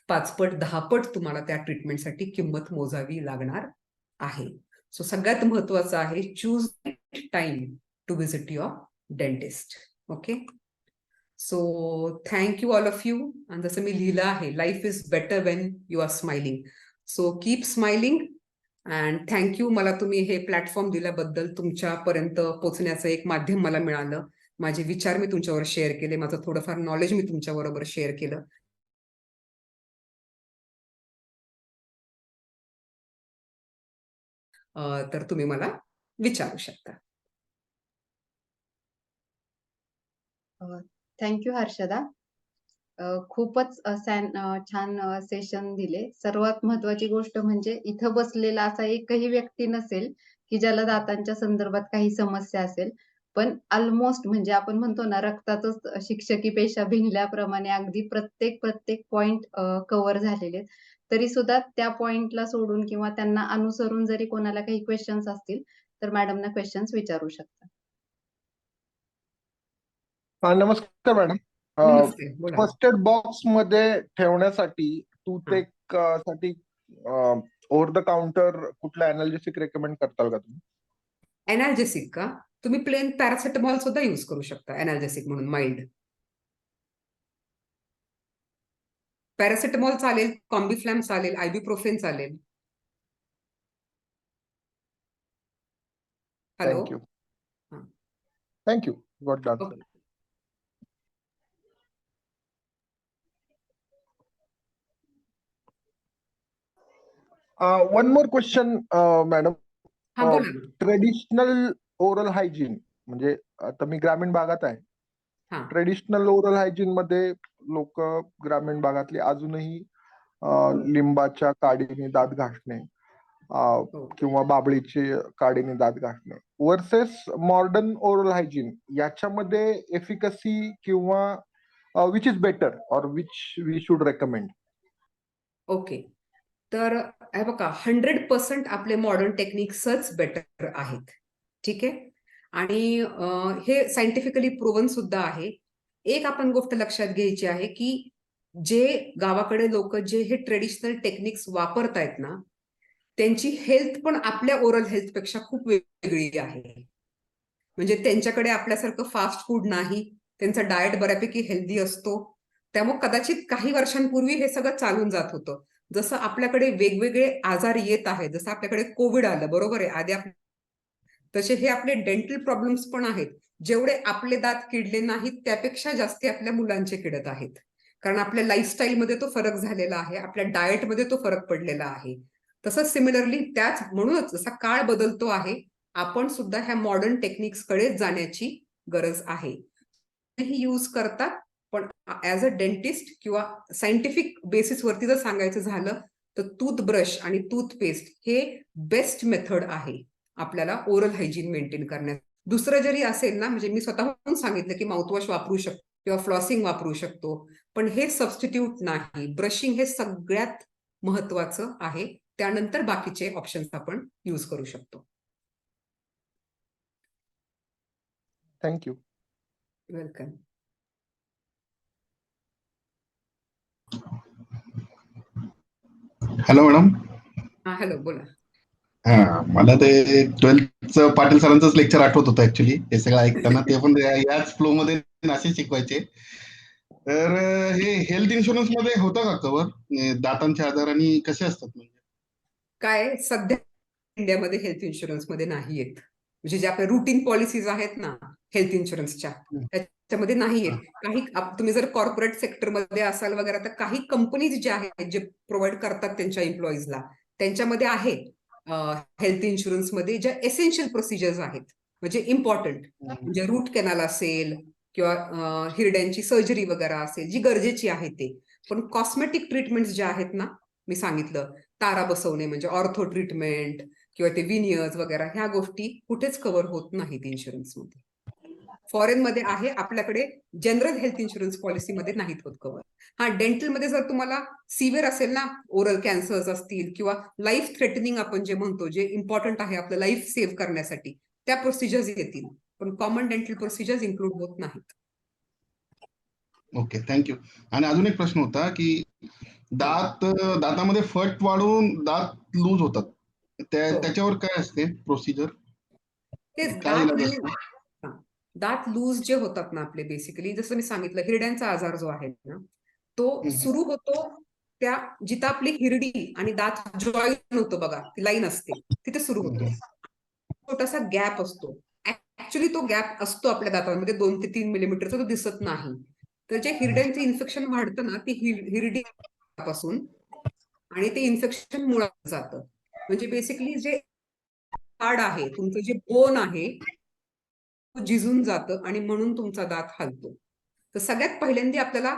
Speaker 2: 5 पट 10 पट तुम्हाला त्या ट्रीटमेंटसाठी किंमत मोजावी लागणार आहे. सो सगळ्यात महत्वाचं आहे, choose time to visit your dentist. Okay, so thank you all of you. आणि जसं मी लिहिलं आहे, life is better when you are smiling. So keep smiling and thank you. मला तुम्ही हे प्लॅटफॉर्म दिल्याबद्दल, तुमच्यापर्यंत पोहोचण्याचं एक माध्यम मला मिळालं. माझे विचार मी तुमच्यावर शेअर केले, माझं थोडंफार नॉलेज मी तुमच्याबरोबर शेअर केलं. तर तुम्ही मला विचारू शकता.
Speaker 1: थँक्यू हर्षदा. खूपच छान सेशन दिले. सर्वात महत्वाची गोष्ट म्हणजे इथं बसलेला असा एकही व्यक्ती नसेल की ज्याला दातांच्या संदर्भात काही समस्या असेल. पण ऑलमोस्ट म्हणजे आपण म्हणतो ना रक्तातच शिक्षकी पेशा भिनल्याप्रमाणे अगदी प्रत्येक पॉइंट कव्हर झालेले आहेत. तरी सुद्धा त्या पॉइंटला सोडून किंवा त्यांना अनुसरून जरी कोणाला काही क्वेशन्स असतील तर मॅडमना क्वेशन्स विचारू शकता.
Speaker 4: नमस्कार मॅडम.
Speaker 2: नमस्ते, बोला.
Speaker 4: फर्स्ट एड बॉक्स मध्ये ठेवण्यासाठी टूथेक साठी ओव्हर द काउंटर कुठला अनाल्जेसिक रेकमेंड करताल का तुम्ही?
Speaker 2: एनाल्जेसिक का? तुम्ही प्लेन पॅरासिटामॉल सुद्धा युज करू शकता एनाल्जेसिक म्हणून, माइल्ड. पॅरासिटामॉल चालेल, कॉम्बिफ्लॅम चालेल, आयबुप्रोफेन चालेल. Hello.
Speaker 4: Thank you. Thank you. Got the answer. One more question madam.
Speaker 2: हा, बोला ना.
Speaker 4: ट्रेडिशनल ओरल हायजीन म्हणजे आता मी ग्रामीण भागात आहे.
Speaker 2: हा.
Speaker 4: ट्रेडिशनल ओरल हायजीन मध्ये लोक ग्रामीण भागातली अजूनही लिंबाच्या काडीने दात घासणे किंवा बाबळीची काडीने दात घासणे वर्सेस मॉडर्न ओरल हायजीन याच्यामध्ये एफिकसी किंवा which is better or which we should recommend?
Speaker 2: Okay, तर हे बघा 100% आपले मॉडर्न टेक्निक्सच बेटर आहेत. ठीक आहे. आणि हे सायंटिफिकली प्रूव्हन सुद्धा आहे. एक आपण गोष्ट लक्षात घ्यायची आहे की जे गावाकडे लोक जे हे ट्रेडिशनल टेक्निक्स वापरतायत ना त्यांची हेल्थ पण आपल्या ओरल हेल्थ पेक्षा खूप वेगळी आहे. म्हणजे त्यांच्याकडे आपल्यासारखं फास्ट फूड नाही, त्यांचा डाएट बऱ्यापैकी हेल्दी असतो. त्यामुळे कदाचित काही वर्षांपूर्वी हे सगळं चालून जात होतं. जसं आपल्याकडे वेगवेगळे आजार येत आहेत, जसं आपल्याकडे कोविड आलं, बरोबर आहे, आधी तसे हे आपले डेंटल प्रॉब्लेम्स पण आहेत. जेवढे आपले दात किडले नाहीत त्यापेक्षा जास्ती आपल्या मुलांचे किडत आहेत. कारण आपल्या लाईफस्टाईलमध्ये तो फरक झालेला आहे, आपल्या डाएटमध्ये तो फरक पडलेला आहे. तसंच सिमिलरली त्याच म्हणूनच जसा काळ बदलतो आहे आपण सुद्धा ह्या मॉडर्न टेक्निक्स कडे जाण्याची गरज आहे. ही यूज करतात, पण ऍज अ डेंटिस्ट किंवा सायंटिफिक बेसिसवरती जर सांगायचं झालं तर टूथब्रश आणि टूथपेस्ट हे बेस्ट मेथड आहे आपल्याला ओरल हायजीन मेंटेन करण्यात. दुसरं जरी असेल ना, म्हणजे मी स्वतःहून सांगितलं की माउथवॉश वापरू शकतो किंवा फ्लॉसिंग वापरू शकतो, पण हे सबस्टिट्यूट नाही. ब्रशिंग हे सगळ्यात महत्वाचं आहे. त्यानंतर बाकीचे ऑप्शन्स आपण यूज करू शकतो.
Speaker 4: थँक्यू.
Speaker 2: वेलकम.
Speaker 5: Hello madam.
Speaker 2: हा, हॅलो, बोला.
Speaker 5: हा, मला ते 12th पाटील सरांचंच लेक्चर आठवत होतं ऍक्च्युली हे सगळं ऐकताना. ते पण याच फ्लो मध्ये असे शिकवायचे. तर हे हेल्थ इन्शुरन्स मध्ये होतं का कव्हर दातांचे आजार आणि कसे असतात? म्हणजे
Speaker 2: काय सध्या इंडियामध्ये हेल्थ इन्शुरन्स मध्ये नाही येत. म्हणजे जे आपल्या रुटीन पॉलिसीज आहेत ना हेल्थ इन्शुरन्सच्या त्याच्यामध्ये नाही येत. काही तुम्ही जर कॉर्पोरेट सेक्टरमध्ये असाल वगैरे तर काही कंपनीज ज्या आहेत जे प्रोव्हाइड करतात त्यांच्या एम्प्लॉईजला त्यांच्यामध्ये आहे हेल्थ इन्शुरन्स मध्ये ज्या एसेन्शियल प्रोसिजर्स आहेत, म्हणजे इम्पॉर्टंट, म्हणजे रूट कॅनल असेल किंवा हिरड्यांची सर्जरी वगैरे असेल जी गरजेची आहे ते. पण कॉस्मेटिक ट्रीटमेंट ज्या आहेत ना, मी सांगितलं तारा बसवणे म्हणजे ऑर्थो ट्रीटमेंट किंवा ते विनियर्स वगैरे ह्या गोष्टी कुठेच कव्हर होत नाहीत इन्शुरन्स मध्ये. फॉरेन मध्ये आहे, आपल्याकडे जनरल हेल्थ इन्शुरन्स पॉलिसीमध्ये नाहीत होत कव्हर. हा, डेंटल मध्ये जर तुम्हाला सिव्हिअर असेल ना, ओरल कॅन्सर्स असतील किंवा लाईफ थ्रेटनिंग आपण जे म्हणतो जे इम्पॉर्टंट आहे आपलं लाईफ सेव्ह करण्यासाठी त्या प्रोसिजर्स येतील, पण कॉमन डेंटल प्रोसिजर्स इन्क्लूड होत नाहीत.
Speaker 5: Okay, thank you. आणि अजून एक प्रश्न होता की दातामध्ये फट वाढून दात लूज होतात, त्याच्यावर काय असते प्रोसिजर?
Speaker 2: तेच
Speaker 5: काय इलाज असतो?
Speaker 2: दात लूज जे होतात ना आपले, बेसिकली जसं मी सांगितलं हिरड्यांचा आजार जो आहे ना तो सुरू होतो त्या जिथं आपली हिरडी आणि दात जॉईन होतो बघा, ती लाईन असते तिथे सुरू होतो. छोटासा गॅप असतो. ऍक्च्युली तो गॅप असतो आपल्या दातांमध्ये 2 ते 3 मिलीमीटरचा, तो दिसत नाही. तर जे हिरड्यांचं इन्फेक्शन वाढतं ना ती हिरडी पासून आणि ते इन्फेक्शन मुळात जातं. म्हणजे बेसिकली जे हाड आहे, तुमचं जे बोन आहे झिजून जातं आणि म्हणून तुमचा दात हलतो. तर सगळ्यात पहिल्यांदा आपल्याला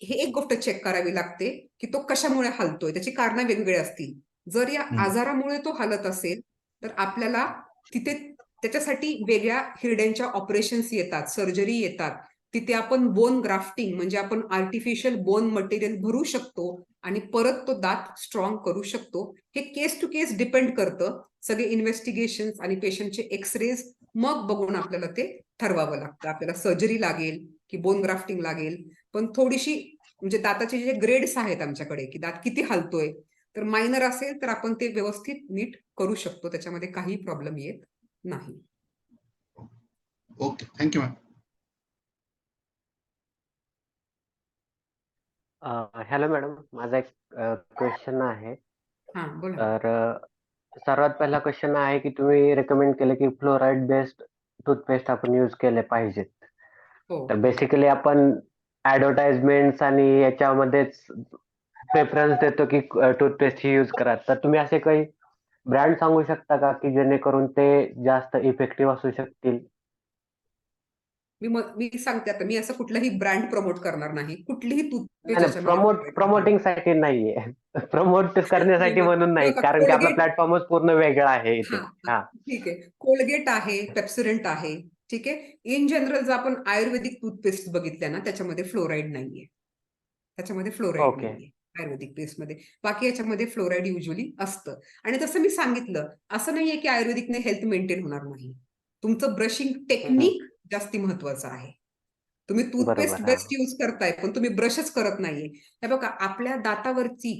Speaker 2: हे एक गोष्ट चेक करावी लागते की तो कशामुळे हलतोय, त्याची कारणं वेगवेगळी असतील. जर या आजारामुळे तो हलत असेल तर आपल्याला तिथे त्याच्यासाठी वेगळ्या हिरड्यांच्या ऑपरेशन्स येतात, सर्जरी येतात. तिथे आपण बोन ग्राफ्टिंग म्हणजे आपण आर्टिफिशियल बोन मटेरियल भरू शकतो आणि परत तो दात स्ट्रॉंग करू शकतो. हे केस टू केस डिपेंड करतं. सगळे इन्व्हेस्टिगेशन आणि पेशंटचे एक्सरेज मग बघून आपल्याला ते ठरवावं लागतं. आपल्याला सर्जरी लागेल की बोन ग्राफ्टिंग लागेल. पण थोडीशी म्हणजे दाताचे जे ग्रेड्स आहेत आमच्याकडे की दात किती हलतोय, तर मायनर असेल तर आपण ते व्यवस्थित नीट करू शकतो, त्याच्यामध्ये काही प्रॉब्लेम येत नाही.
Speaker 5: Okay, thank you ma'am.
Speaker 6: Hello madam, माझा एक क्वेश्चन आहे.
Speaker 2: हा बोला.
Speaker 6: तर सर्वात पहिला क्वेश्चन आहे की तुम्ही रेकमेंड केलं की फ्लोराईड बेस्ड टूथपेस्ट आपण यूज केले पाहिजेत.
Speaker 2: हो
Speaker 6: तर बेसिकली आपण ऍडव्हर्टाइजमेंट्स आणि याच्यामध्येच प्रेफरन्स देतो की टूथपेस्ट ही यूज करा. तर तुम्ही असे काही ब्रँड सांगू शकता का की जेणेकरून ते जास्त इफेक्टिव्ह असू शकतील?
Speaker 2: मी सांगते आता, मी असं कुठलाही ब्रँड प्रमोट करणार नाही. कुठलीही टूथपेस्ट
Speaker 6: प्रमोटिंग साठी नाहीये. प्रमोट करण्यासाठी म्हणून नाही, कारण की आपला प्लॅटफॉर्मच पूर्ण वेगळा आहे इथे. हा,
Speaker 2: ठीक आहे. कोलगेट आहे, पेप्सोडेंट आहे, ठीक आहे. इन जनरल जर आपण आयुर्वेदिक टूथपेस्ट बघितल्या ना, त्याच्यामध्ये फ्लोराईड नाहीये. त्याच्यामध्ये फ्लोराईड
Speaker 6: ओके.
Speaker 2: नाहीये आयुर्वेदिक पेस्टमध्ये. बाकी याच्यामध्ये फ्लोराईड युजली असतं. आणि तसं मी सांगितलं, असं नाहीये की आयुर्वेदिकने हेल्थ मेंटेन होणार नाही. तुमचं ब्रशिंग टेक्निक जास्ती महत्वाचं आहे. तुम्ही टूथपेस्ट
Speaker 6: बरोबर.
Speaker 2: बेस्ट यूज करताय पण तुम्ही ब्रशच करत नाहीये. हे बघा, आपल्या दातावरती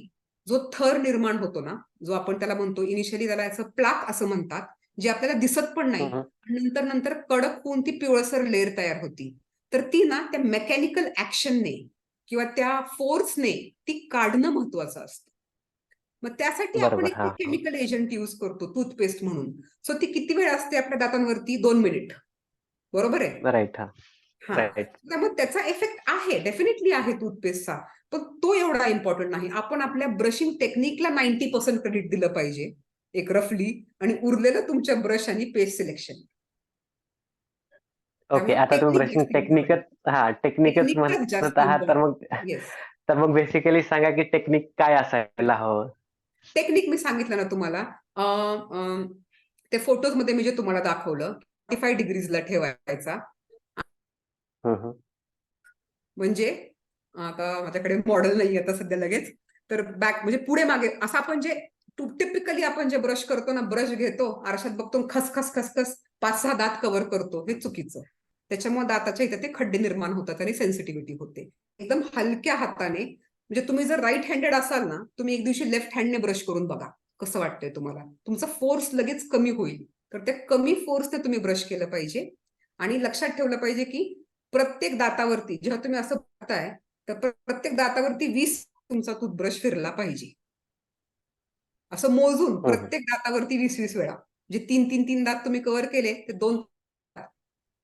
Speaker 2: जो थर निर्माण होतो ना, जो आपण त्याला म्हणतो, इनिशियली त्याला याचं प्लाक असं म्हणतात, जे आपल्याला दिसत पण नाही. नंतर नंतर कडक होऊन ती पिवळसर लेअर तयार होती. तर ती ना त्या मेकॅनिकल ऍक्शनने किंवा त्या फोर्सने ती काढणं महत्वाचं असतं. मग त्यासाठी आपण
Speaker 6: बरोबर,
Speaker 2: एक
Speaker 6: हा.
Speaker 2: केमिकल एजंट यूज करतो टूथपेस्ट म्हणून. सो ती किती वेळ असते आपल्या दातांवरती? 2 मिनिट. बरोबर आहे?
Speaker 6: राईट. हा,
Speaker 2: हा.
Speaker 6: राईट.
Speaker 2: मग त्याचा इफेक्ट आहे, डेफिनेटली आहे टूथपेस्टचा, पण तो एवढा इम्पॉर्टंट नाही. आपण आपल्या ब्रशिंग टेक्निकला 90% क्रेडिट दिलं पाहिजे, एक रफली, आणि उरलेलं तुमच्या ब्रश आणि पेस्ट सिलेक्शन.
Speaker 6: ओके, आता तुम्ही ब्रशिंग टेक्निकच म्हणत आहात, तर मग बेसिकली सांगा की टेक्निक काय असायला हवं?
Speaker 2: टेक्निक मी सांगितलं ना तुम्हाला, ते फोटोज मध्ये मी जे तुम्हाला दाखवलं, 45 डिग्रीजला ठेवायचा. म्हणजे आता माझ्याकडे मॉडेल नाही आता सध्या लगेच, तर बॅक म्हणजे पुढे मागे असं आपण जे टिपिकली आपण जे ब्रश करतो ना, ब्रश घेतो, आरशात बघतो, खसखस खसखस 5-6 दात कव्हर करतो, हे चुकीचं. त्याच्यामुळे दाताच्या इथे ते खड्डे निर्माण होतात आणि सेन्सिटिव्हिटी होते. एकदम हलक्या हाताने, म्हणजे तुम्ही जर राईट हँडेड असाल ना, तुम्ही एक दिवशी लेफ्ट हँडने ब्रश करून बघा कसं वाटतंय तुम्हाला. तुमचा फोर्स लगेच कमी होईल. तर त्या कमी फोर्सने तुम्ही ब्रश केलं पाहिजे. आणि लक्षात ठेवलं पाहिजे की प्रत्येक दातावरती जेव्हा तुम्ही असं बघताय, तर प्रत्येक दातावरती 20 तुमचा टूथब्रश फिरला पाहिजे. असं मोजून प्रत्येक दातावरती 20-20 वेळा. जे 3-3 दात तुम्ही कव्हर केले, ते 2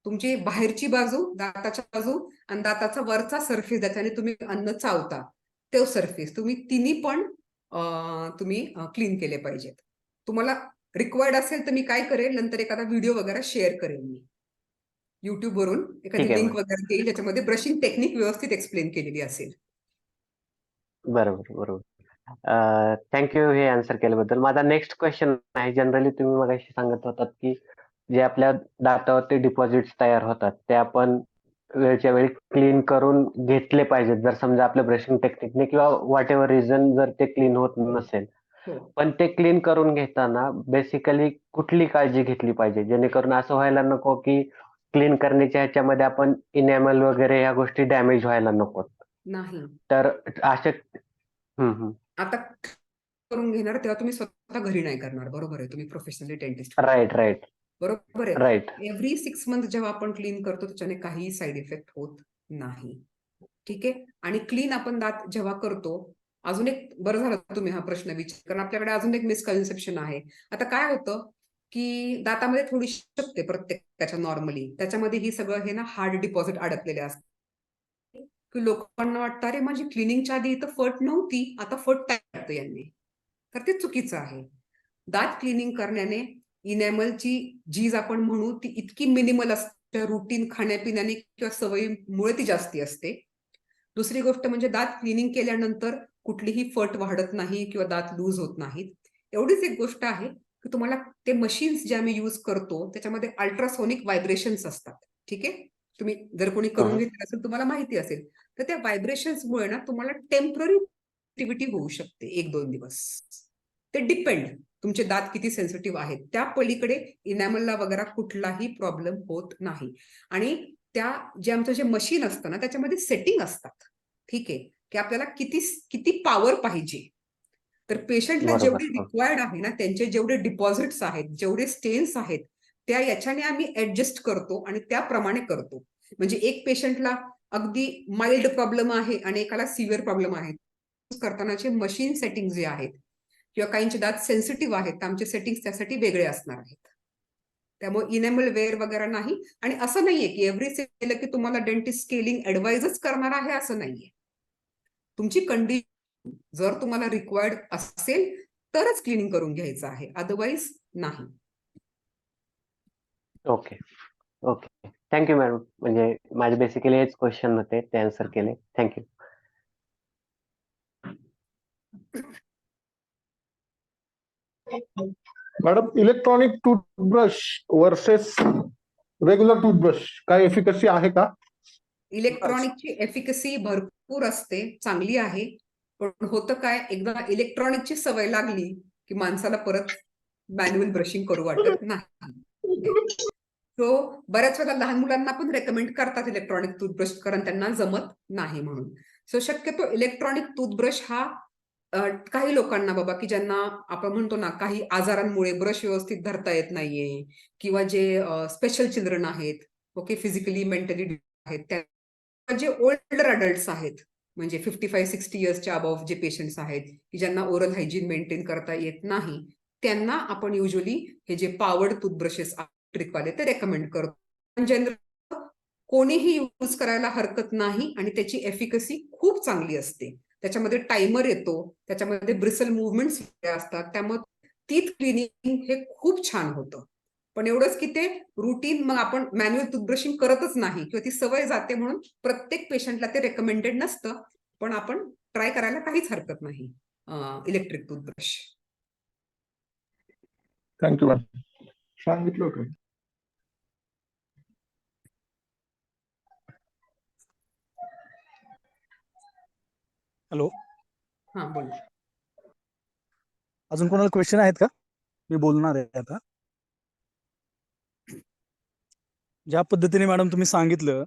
Speaker 2: तुमची बाहेरची बाजू, दाताच्या बाजू आणि दाताचा वरचा सरफेस, ज्याच्याने तुम्ही अन्न चावता, तो सरफेस तुम्ही तिन्ही पण तुम्ही क्लीन केले पाहिजेत. तुम्हाला रिक्वायर्ड असेल तर मी काय करेल, नंतर एखादा व्हिडिओ वगैरे शेअर करेल मी युट्यूब वरून, एखादी लिंक वगैरे देईल, ज्याच्यामध्ये ब्रशिंग टेक्निक व्यवस्थित एक्सप्लेन केलेली असेल.
Speaker 6: बरोबर. थँक्यू हे आन्सर केल्याबद्दल. माझा नेक्स्ट क्वेश्चन आहे, जनरली तुम्ही मगाशी सांगत होतात की जे आपल्या दातावरती डिपॉझिट्स तयार होतात ते आपण वेळच्या वेळी क्लीन करून घेतले पाहिजेत, जर समजा आपल्या ब्रशिंग टेक्निकने किंवा व्हॉट एव्हर रिझन जर ते क्लीन होत नसेल. पण ते क्लीन करून घेताना बेसिकली कुठली काळजी घेतली पाहिजे, जेणेकरून असं व्हायला नको की क्लीन करण्याच्या ह्याच्यामध्ये आपण इनॅमल वगैरे ह्या गोष्टी डॅमेज व्हायला नकोत?
Speaker 2: नाही.
Speaker 6: तर अशा
Speaker 2: आता करून घेणार तेव्हा तुम्ही स्वतः घरी नाही करणार, बरोबर आहे? तुम्ही प्रोफेशनली डेंटिस्ट,
Speaker 6: राईट.
Speaker 2: बरोबर आहे.
Speaker 6: राईट.
Speaker 2: एव्हरी 6 मंथ जेव्हा आपण क्लीन करतो, त्याच्याने काही साईड इफेक्ट होत नाही. ठीक आहे. आणि क्लीन आपण दात जेव्हा करतो, अजून एक बरं झालं तुम्ही हा प्रश्न विचार, कारण आपल्याकडे अजून एक मिसकन्सेप्शन आहे. आता काय होतं की दातामध्ये थोडीशी शकते प्रत्येकाच्या नॉर्मली, त्याच्यामध्ये ही सगळं हे ना हार्ड डिपॉझिट अडकलेले असतात. की लोकांना वाटतं, अरे माझी क्लिनिंगच्या आधी इथं फट नव्हती, आता फट टाकतो यांनी. तर ते चुकीचं आहे. दात क्लिनिंग करण्याने इनॅमलची झीज आपण म्हणू ती इतकी मिनिमल असते, रुटीन खाण्यापिण्याने किंवा सवयीमुळे ती जास्ती असते. दुसरी गोष्ट म्हणजे दात क्लिनिंग केल्यानंतर कुठलीही फट वाढत नाही किंवा दात लूज होत नाहीत. एवढीच एक गोष्ट आहे की तुम्हाला ते मशीन्स जे आम्ही यूज करतो त्याच्यामध्ये अल्ट्रासोनिक व्हायब्रेशन्स असतात. ठीक आहे, तुम्ही जर कोणी करून घेतलं असेल तुम्हाला माहिती असेल, तर त्या व्हायब्रेशन्समुळे ना तुम्हाला टेम्पररी ऍक्टिव्हिटी होऊ शकते 1-2 दिवस. ते डिपेंड तुमचे दात किती सेन्सिटिव्ह आहेत. त्या पलीकडे इनॅमलला वगैरे कुठलाही प्रॉब्लेम होत नाही. आणि त्या जे आमचं जे मशीन असतं ना त्याच्यामध्ये सेटिंग असतात. ठीक आहे, की आपल्याला किती पॉवर पाहिजे. तर पेशंटला
Speaker 6: बरोबर.
Speaker 2: जेवढी रिक्वायर्ड आहे ना, त्यांचे जेवढे डिपॉझिट्स आहेत, जेवढे स्टेन्स आहेत, त्या याच्याने आम्ही ऍडजस्ट करतो आणि त्याप्रमाणे करतो. म्हणजे एक पेशंटला अगदी माइल्ड प्रॉब्लेम आहे आणि एकाला सिव्हिअर प्रॉब्लेम आहे. करतानाचे मशीन सेटिंग जे आहेत किंवा काहींचे दात सेन्सिटिव्ह आहेत, तर आमचे सेटिंग्स त्यासाठी वेगळे असणार आहेत. त्यामुळे इनॅमल वेअर वगैरे नाही. आणि असं नाहीये की एव्हरी केलं की तुम्हाला डेंटिस्ट स्केलिंग ऍडवाइजच करणार आहे असं नाहीये. तुमची कंडिशन जर तुम्हाला रिक्वायर्ड असेल तरच क्लिनिंग करून घ्यायचं आहे, अदरवाईज नाही.
Speaker 6: ओके. ओके. Thank you madam. म्हणजे माझे बेसिकली हेच क्वेश्चन होते, ते आन्सर केले. Thank you.
Speaker 4: Madam, electronic toothbrush versus regular toothbrush काय एफिकसी आहे का?
Speaker 2: इलेक्ट्रॉनिकची एफिकसी भरपूर असते, चांगली आहे. पण होतं काय, एकदा इलेक्ट्रॉनिकची सवय लागली की माणसाला परत मॅन्युअल ब्रशिंग करू वाटत नाही. सो बऱ्याच वेळा लहान मुलांना पण रेकमेंड करतात इलेक्ट्रॉनिक टूथब्रश, कारण त्यांना जमत नाही म्हणून. सो शक्यतो इलेक्ट्रॉनिक टूथब्रश हा काही लोकांना बाबा की ज्यांना आपण म्हणतो ना काही आजारांमुळे ब्रश व्यवस्थित धरता येत नाहीये, किंवा जे स्पेशल चिल्ड्रन आहेत, ओके, फिजिकली मेंटली आहेत, त्या जे ओल्डर अडल्ट्स आहेत, म्हणजे 55-60 इयर्सच्या अबव्ह जे पेशंट्स आहेत की ज्यांना ओरल हायजीन मेंटेन करता येत नाही, त्यांना आपण युजली हे जे पॉवर्ड टूथब्रशेस इलेक्ट्रिकवाले ते रेकमेंड करतो. जनरल कोणीही यूज करायला हरकत नाही आणि त्याची एफिकसी खूप चांगली असते. त्याच्यामध्ये टायमर येतो, त्याच्यामध्ये ब्रिसल मुवमेंट्स असतात, त्यामुळे टीथ क्लिनिंग हे खूप छान होतं. पण एवढंच की ते रुटीन मग आपण मॅन्युअल टूथब्रशिंग करतच नाही किंवा ती सवय जाते म्हणून प्रत्येक पेशंटला ते रेकमेंडेड नसतं. पण आपण ट्राय करायला काहीच हरकत नाही इलेक्ट्रिक टूथब्रश.
Speaker 4: Thank you ma'am. सांगितलं होतं.
Speaker 7: हॅलो,
Speaker 2: हा बोल.
Speaker 7: अजून कोणाला क्वेश्चन आहेत का? मी बोलणार आहे आता. ज्या पद्धतीने मॅडम तुम्ही सांगितलं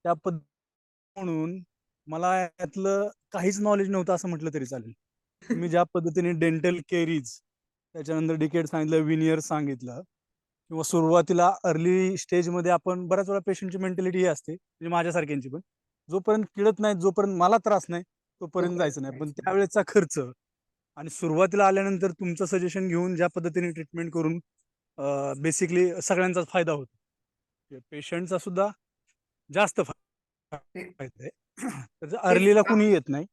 Speaker 7: त्या म्हणून मला यातलं काहीच नॉलेज नव्हतं असं म्हटलं तरी चालेल. तुम्ही ज्या पद्धतीने डेंटल केरीज, त्याच्यानंतर डिकेट सांगितलं, विनियर सांगितलं, किंवा सुरुवातीला अर्ली स्टेजमध्ये आपण बऱ्याच वेळा पेशंटची मेंटॅलिटी ही असते, म्हणजे माझ्यासारख्यांची पण, जोपर्यंत किळत नाही, जोपर्यंत मला त्रास नाही तोपर्यंत जायचं नाही. पण त्यावेळेचा खर्च आणि सुरुवातीला आल्यानंतर तुमचं सजेशन घेऊन ज्या पद्धतीने ट्रीटमेंट करून बेसिकली सगळ्यांचाच फायदा होतो. पेशंटचा सुद्धा जास्त फायदा आहे. त्याचं अर्लीला कुणी येत नाही.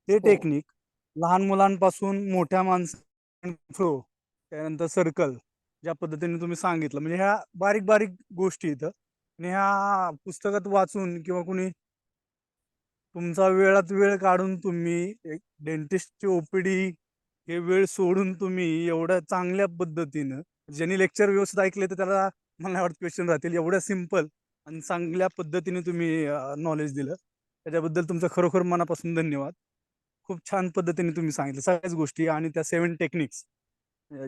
Speaker 7: ते टेक्निक लहान मुलांपासून मोठ्या माणसांपर्यंत, त्यानंतर सर्कल, ज्या पद्धतीने तुम्ही सांगितलं, म्हणजे ह्या बारीक बारीक गोष्टी इथं, आणि ह्या पुस्तकात वाचून किंवा कुणी तुमचा वेळात वेळ काढून तुम्ही एक डेंटिस्टची ओपीडी हे वेळ सोडून तुम्ही एवढ्या चांगल्या पद्धतीनं, ज्यांनी लेक्चर व्यवस्थित ऐकले तर त्याला मला नाही वाटत क्वेश्चन राहतील, एवढ्या सिंपल आणि चांगल्या पद्धतीने तुम्ही नॉलेज दिलं, त्याच्याबद्दल तुमचं खरोखर मनापासून धन्यवाद. खूप छान पद्धतीने तुम्ही सांगितलं सगळ्याच गोष्टी, आणि त्या 7 techniques,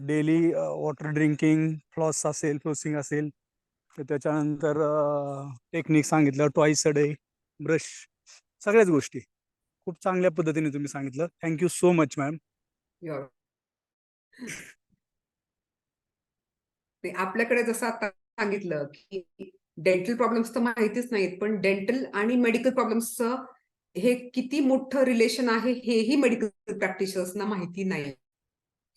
Speaker 7: daily water drinking, floss असेल, फ्लोसिंग असेल, तर त्याच्यानंतर टेक्निक सांगितलं, ट्वाईस अ डे, ब्रश, सगळ्याच गोष्टी खूप चांगल्या पद्धतीने तुम्ही सांगितलं. Thank you so much ma'am.
Speaker 2: आपल्याकडे जसं आता सांगितलं की डेंटल प्रॉब्लेम्स तर माहितीच नाहीत, पण डेंटल आणि मेडिकल प्रॉब्लेम्सचं हे किती मोठं रिलेशन आहे हेही मेडिकल प्रॅक्टिशनर्सना माहिती नाही.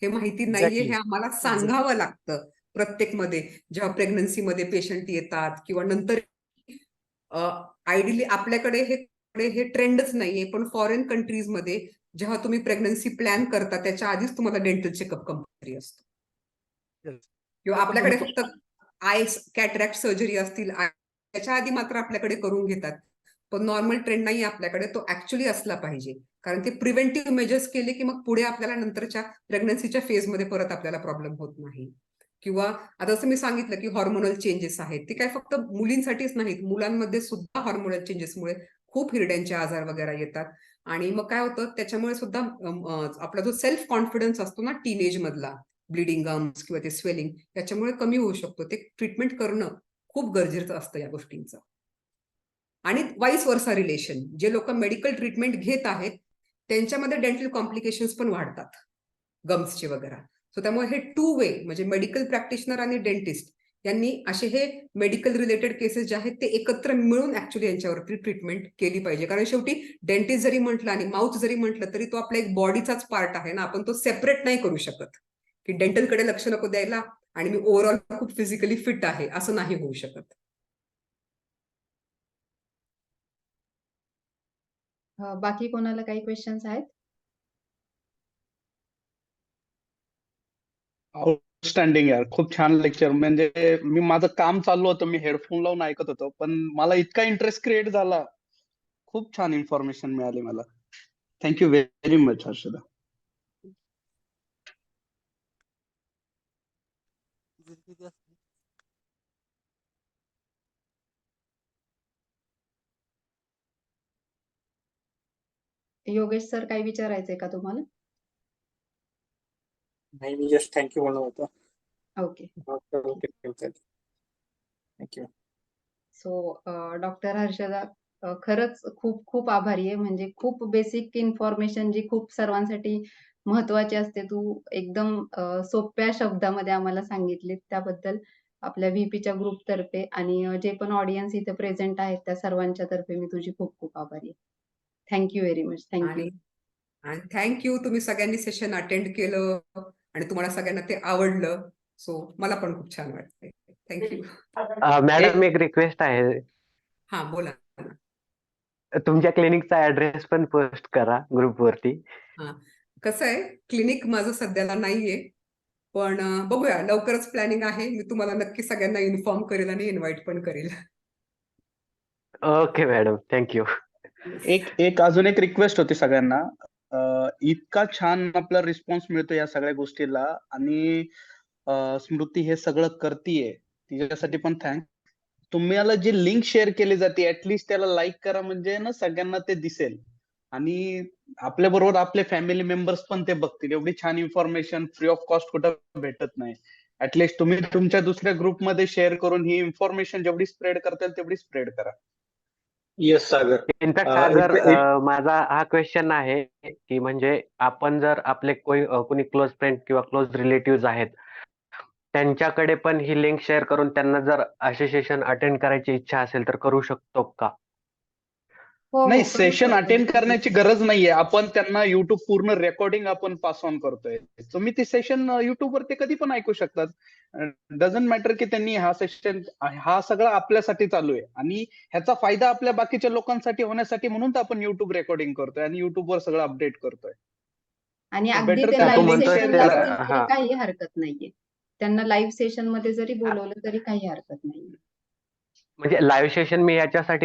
Speaker 2: हे माहिती नाहीये हे आम्हाला सांगावं लागतं प्रत्येक मध्ये, जेव्हा प्रेग्नन्सी मध्ये पेशंट येतात किंवा नंतर. आयडियली आपल्याकडे हे ट्रेंडच नाहीये, पण फॉरेन कंट्रीज मध्ये जेव्हा तुम्ही प्रेग्नन्सी प्लॅन करता त्याच्या आधीच तुम्हाला डेंटल चेकअप कंपल्सरी असतो. किंवा आपल्याकडे फक्त आय कॅटरॅक्ट सर्जरी असतील त्याच्या आधी मात्र आपल्याकडे करून घेतात. पण नॉर्मल ट्रेंड नाही आपल्याकडे, तो ऍक्च्युली असला पाहिजे. कारण ते प्रिव्हेंटिव्ह मेजर्स केले की मग पुढे आपल्याला नंतरच्या प्रेग्नन्सीच्या फेजमध्ये परत आपल्याला प्रॉब्लेम होत नाही. किंवा आता जसं मी सांगितलं की हॉर्मोनल चेंजेस आहेत, ते काय फक्त मुलींसाठीच नाहीत, मुलांमध्ये सुद्धा हॉर्मोनल चेंजेसमुळे खूप हिरड्यांचे आजार वगैरे येतात. आणि मग काय होतं, त्याच्यामुळे सुद्धा आपला जो सेल्फ कॉन्फिडन्स असतो ना टीनेज मधला, ब्लिडिंग गम्स किंवा ते स्वेलिंग, त्याच्यामुळे कमी होऊ शकतो. ते ट्रीटमेंट करणं खूप गरजेचं असतं या गोष्टींचं. आणि वाईस वर्सा रिलेशन, जे लोक मेडिकल ट्रीटमेंट घेत आहेत त्यांच्यामध्ये डेंटल कॉम्प्लिकेशन्स पण वाढतात, गम्सचे वगैरे. सो त्यामुळे हे 2 वे, म्हणजे मेडिकल प्रॅक्टिशनर आणि डेंटिस्ट यांनी असे हे मेडिकल रिलेटेड केसेस जे आहेत ते एकत्र मिळून ऍक्च्युली यांच्यावरती ट्रीटमेंट केली पाहिजे. कारण शेवटी डेंटिस्ट जरी म्हटलं आणि माउथ जरी म्हटलं तरी तो आपल्या एक बॉडीचाच पार्ट आहे ना, आपण तो सेपरेट नाही करू शकत की डेंटलकडे लक्ष नको द्यायला आणि मी ओव्हरऑल खूप फिजिकली फिट आहे, असं नाही होऊ शकत.
Speaker 1: बाकी कोणाला काही क्वेश्चन्स आहेत?
Speaker 8: आउटस्टँडिंग यार, खूप छान लेक्चर. म्हणजे मी माझं काम चालू होतं, मी हेडफोन लावून ऐकत होतो, पण मला इतका इंटरेस्ट क्रिएट झाला. खूप छान इन्फॉर्मेशन मिळाली मला. Thank you very much Harshada.
Speaker 1: Yogesh sir, काही विचारायचंय का तुम्हाला?
Speaker 9: नाही, मी जस्ट थँक्यू म्हणत होतो.
Speaker 1: Okay.
Speaker 9: Thank you.
Speaker 1: So doctor Harshada, खरंच खूप खूप आभारी आहे. म्हणजे खूप बेसिक इन्फॉर्मेशन जी खूप सर्वांसाठी महत्वाची असते, तू एकदम सोप्या शब्दामध्ये आम्हाला सांगितली. त्याबद्दल आपल्या व्हीपीच्या ग्रुप तर्फे आणि जे पण ऑडियन्स इथे प्रेझेंट आहेत त्या सर्वांच्या तर्फे मी तुझी खूप खूप आभारी आहे. Thank you very much. थँक्यू.
Speaker 2: आणि थँक्यू, तुम्ही सगळ्यांनी सेशन अटेंड केलं आणि तुम्हाला सगळ्यांना ते आवडलं. सो मला पण खूप छान वाटतंय. थँक्यू.
Speaker 6: मॅडम, एक रिक्वेस्ट आहे.
Speaker 2: हा, बोला.
Speaker 6: तुमच्या क्लिनिकचा ऍड्रेस पण पोस्ट करा ग्रुपवरती.
Speaker 2: हा, कसं आहे, क्लिनिक माझं सध्याला नाहीये, पण बघूया, लवकरच प्लॅनिंग आहे. मी तुम्हाला नक्की सगळ्यांना इन्फॉर्म करेल आणि इन्व्हाइट पण करेल.
Speaker 6: Okay madam, thank you.
Speaker 8: एक अजून एक रिक्वेस्ट होती सगळ्यांना. इतका छान आपला रिस्पॉन्स मिळतो या सगळ्या गोष्टीला, आणि स्मृती हे सगळं करतीये, तिच्यासाठी पण थँक्स. तुम्हाला जी लिंक शेअर केली जाते ऍटलीस्ट त्याला लाईक करा, म्हणजे ना सगळ्यांना ते दिसेल आणि आपल्या बरोबर आपले फॅमिली मेंबर्स पण ते बघतील. एवढी छान इन्फॉर्मेशन फ्री ऑफ कॉस्ट कुठं भेटत नाही. ऍटलीस्ट तुम्ही तुमच्या दुसऱ्या ग्रुपमध्ये शेअर करून ही इन्फॉर्मेशन जेवढी स्प्रेड करता येईल तेवढी स्प्रेड करा.
Speaker 9: येस सागर.
Speaker 6: इनफॅक्ट सागर, माझा हा क्वेश्चन आहे की म्हणजे आपण जर आपले कोणी क्लोज फ्रेंड किंवा क्लोज रिलेटिव्ह आहेत त्यांच्याकडे पण ही लिंक शेअर करून त्यांना जर असे सेशन अटेंड करायची इच्छा असेल तर करू शकतो का?
Speaker 1: हो,
Speaker 8: नाही,
Speaker 1: करू
Speaker 8: सेशन
Speaker 1: शकतो.
Speaker 8: अटेंड करण्याची गरज नाहीये. आपण त्यांना युट्यूब पूर्ण रेकॉर्डिंग आपण पास ऑन करतोय. तुम्ही ते सेशन युट्यूब वरती कधी पण ऐकू शकतात. डझंट मॅटर की त्यांनी हा सेशन, हा सगळा आपल्यासाठी चालू आहे आणि ह्याचा फायदा आपल्या बाकीच्या लोकांसाठी होण्यासाठी म्हणून तर आपण युट्यूब रेकॉर्डिंग करतोय आणि युट्यूबवर सगळं अपडेट करतोय.
Speaker 1: आणि
Speaker 8: So
Speaker 1: अगदी
Speaker 8: better
Speaker 1: ते
Speaker 8: त्या
Speaker 6: तू
Speaker 1: लाईव्ह
Speaker 8: link
Speaker 6: म्हणतोय
Speaker 8: share
Speaker 1: सेशनला
Speaker 6: तर
Speaker 8: करा.
Speaker 1: असतील तरी काही हरकत नाहीये. त्यांना लाईव्ह सेशन मध्ये जरी बोलवलं तरी काही हरकत नाहीये.
Speaker 6: म्हणजे लाईव्ह सेशन मी याच्यासाठी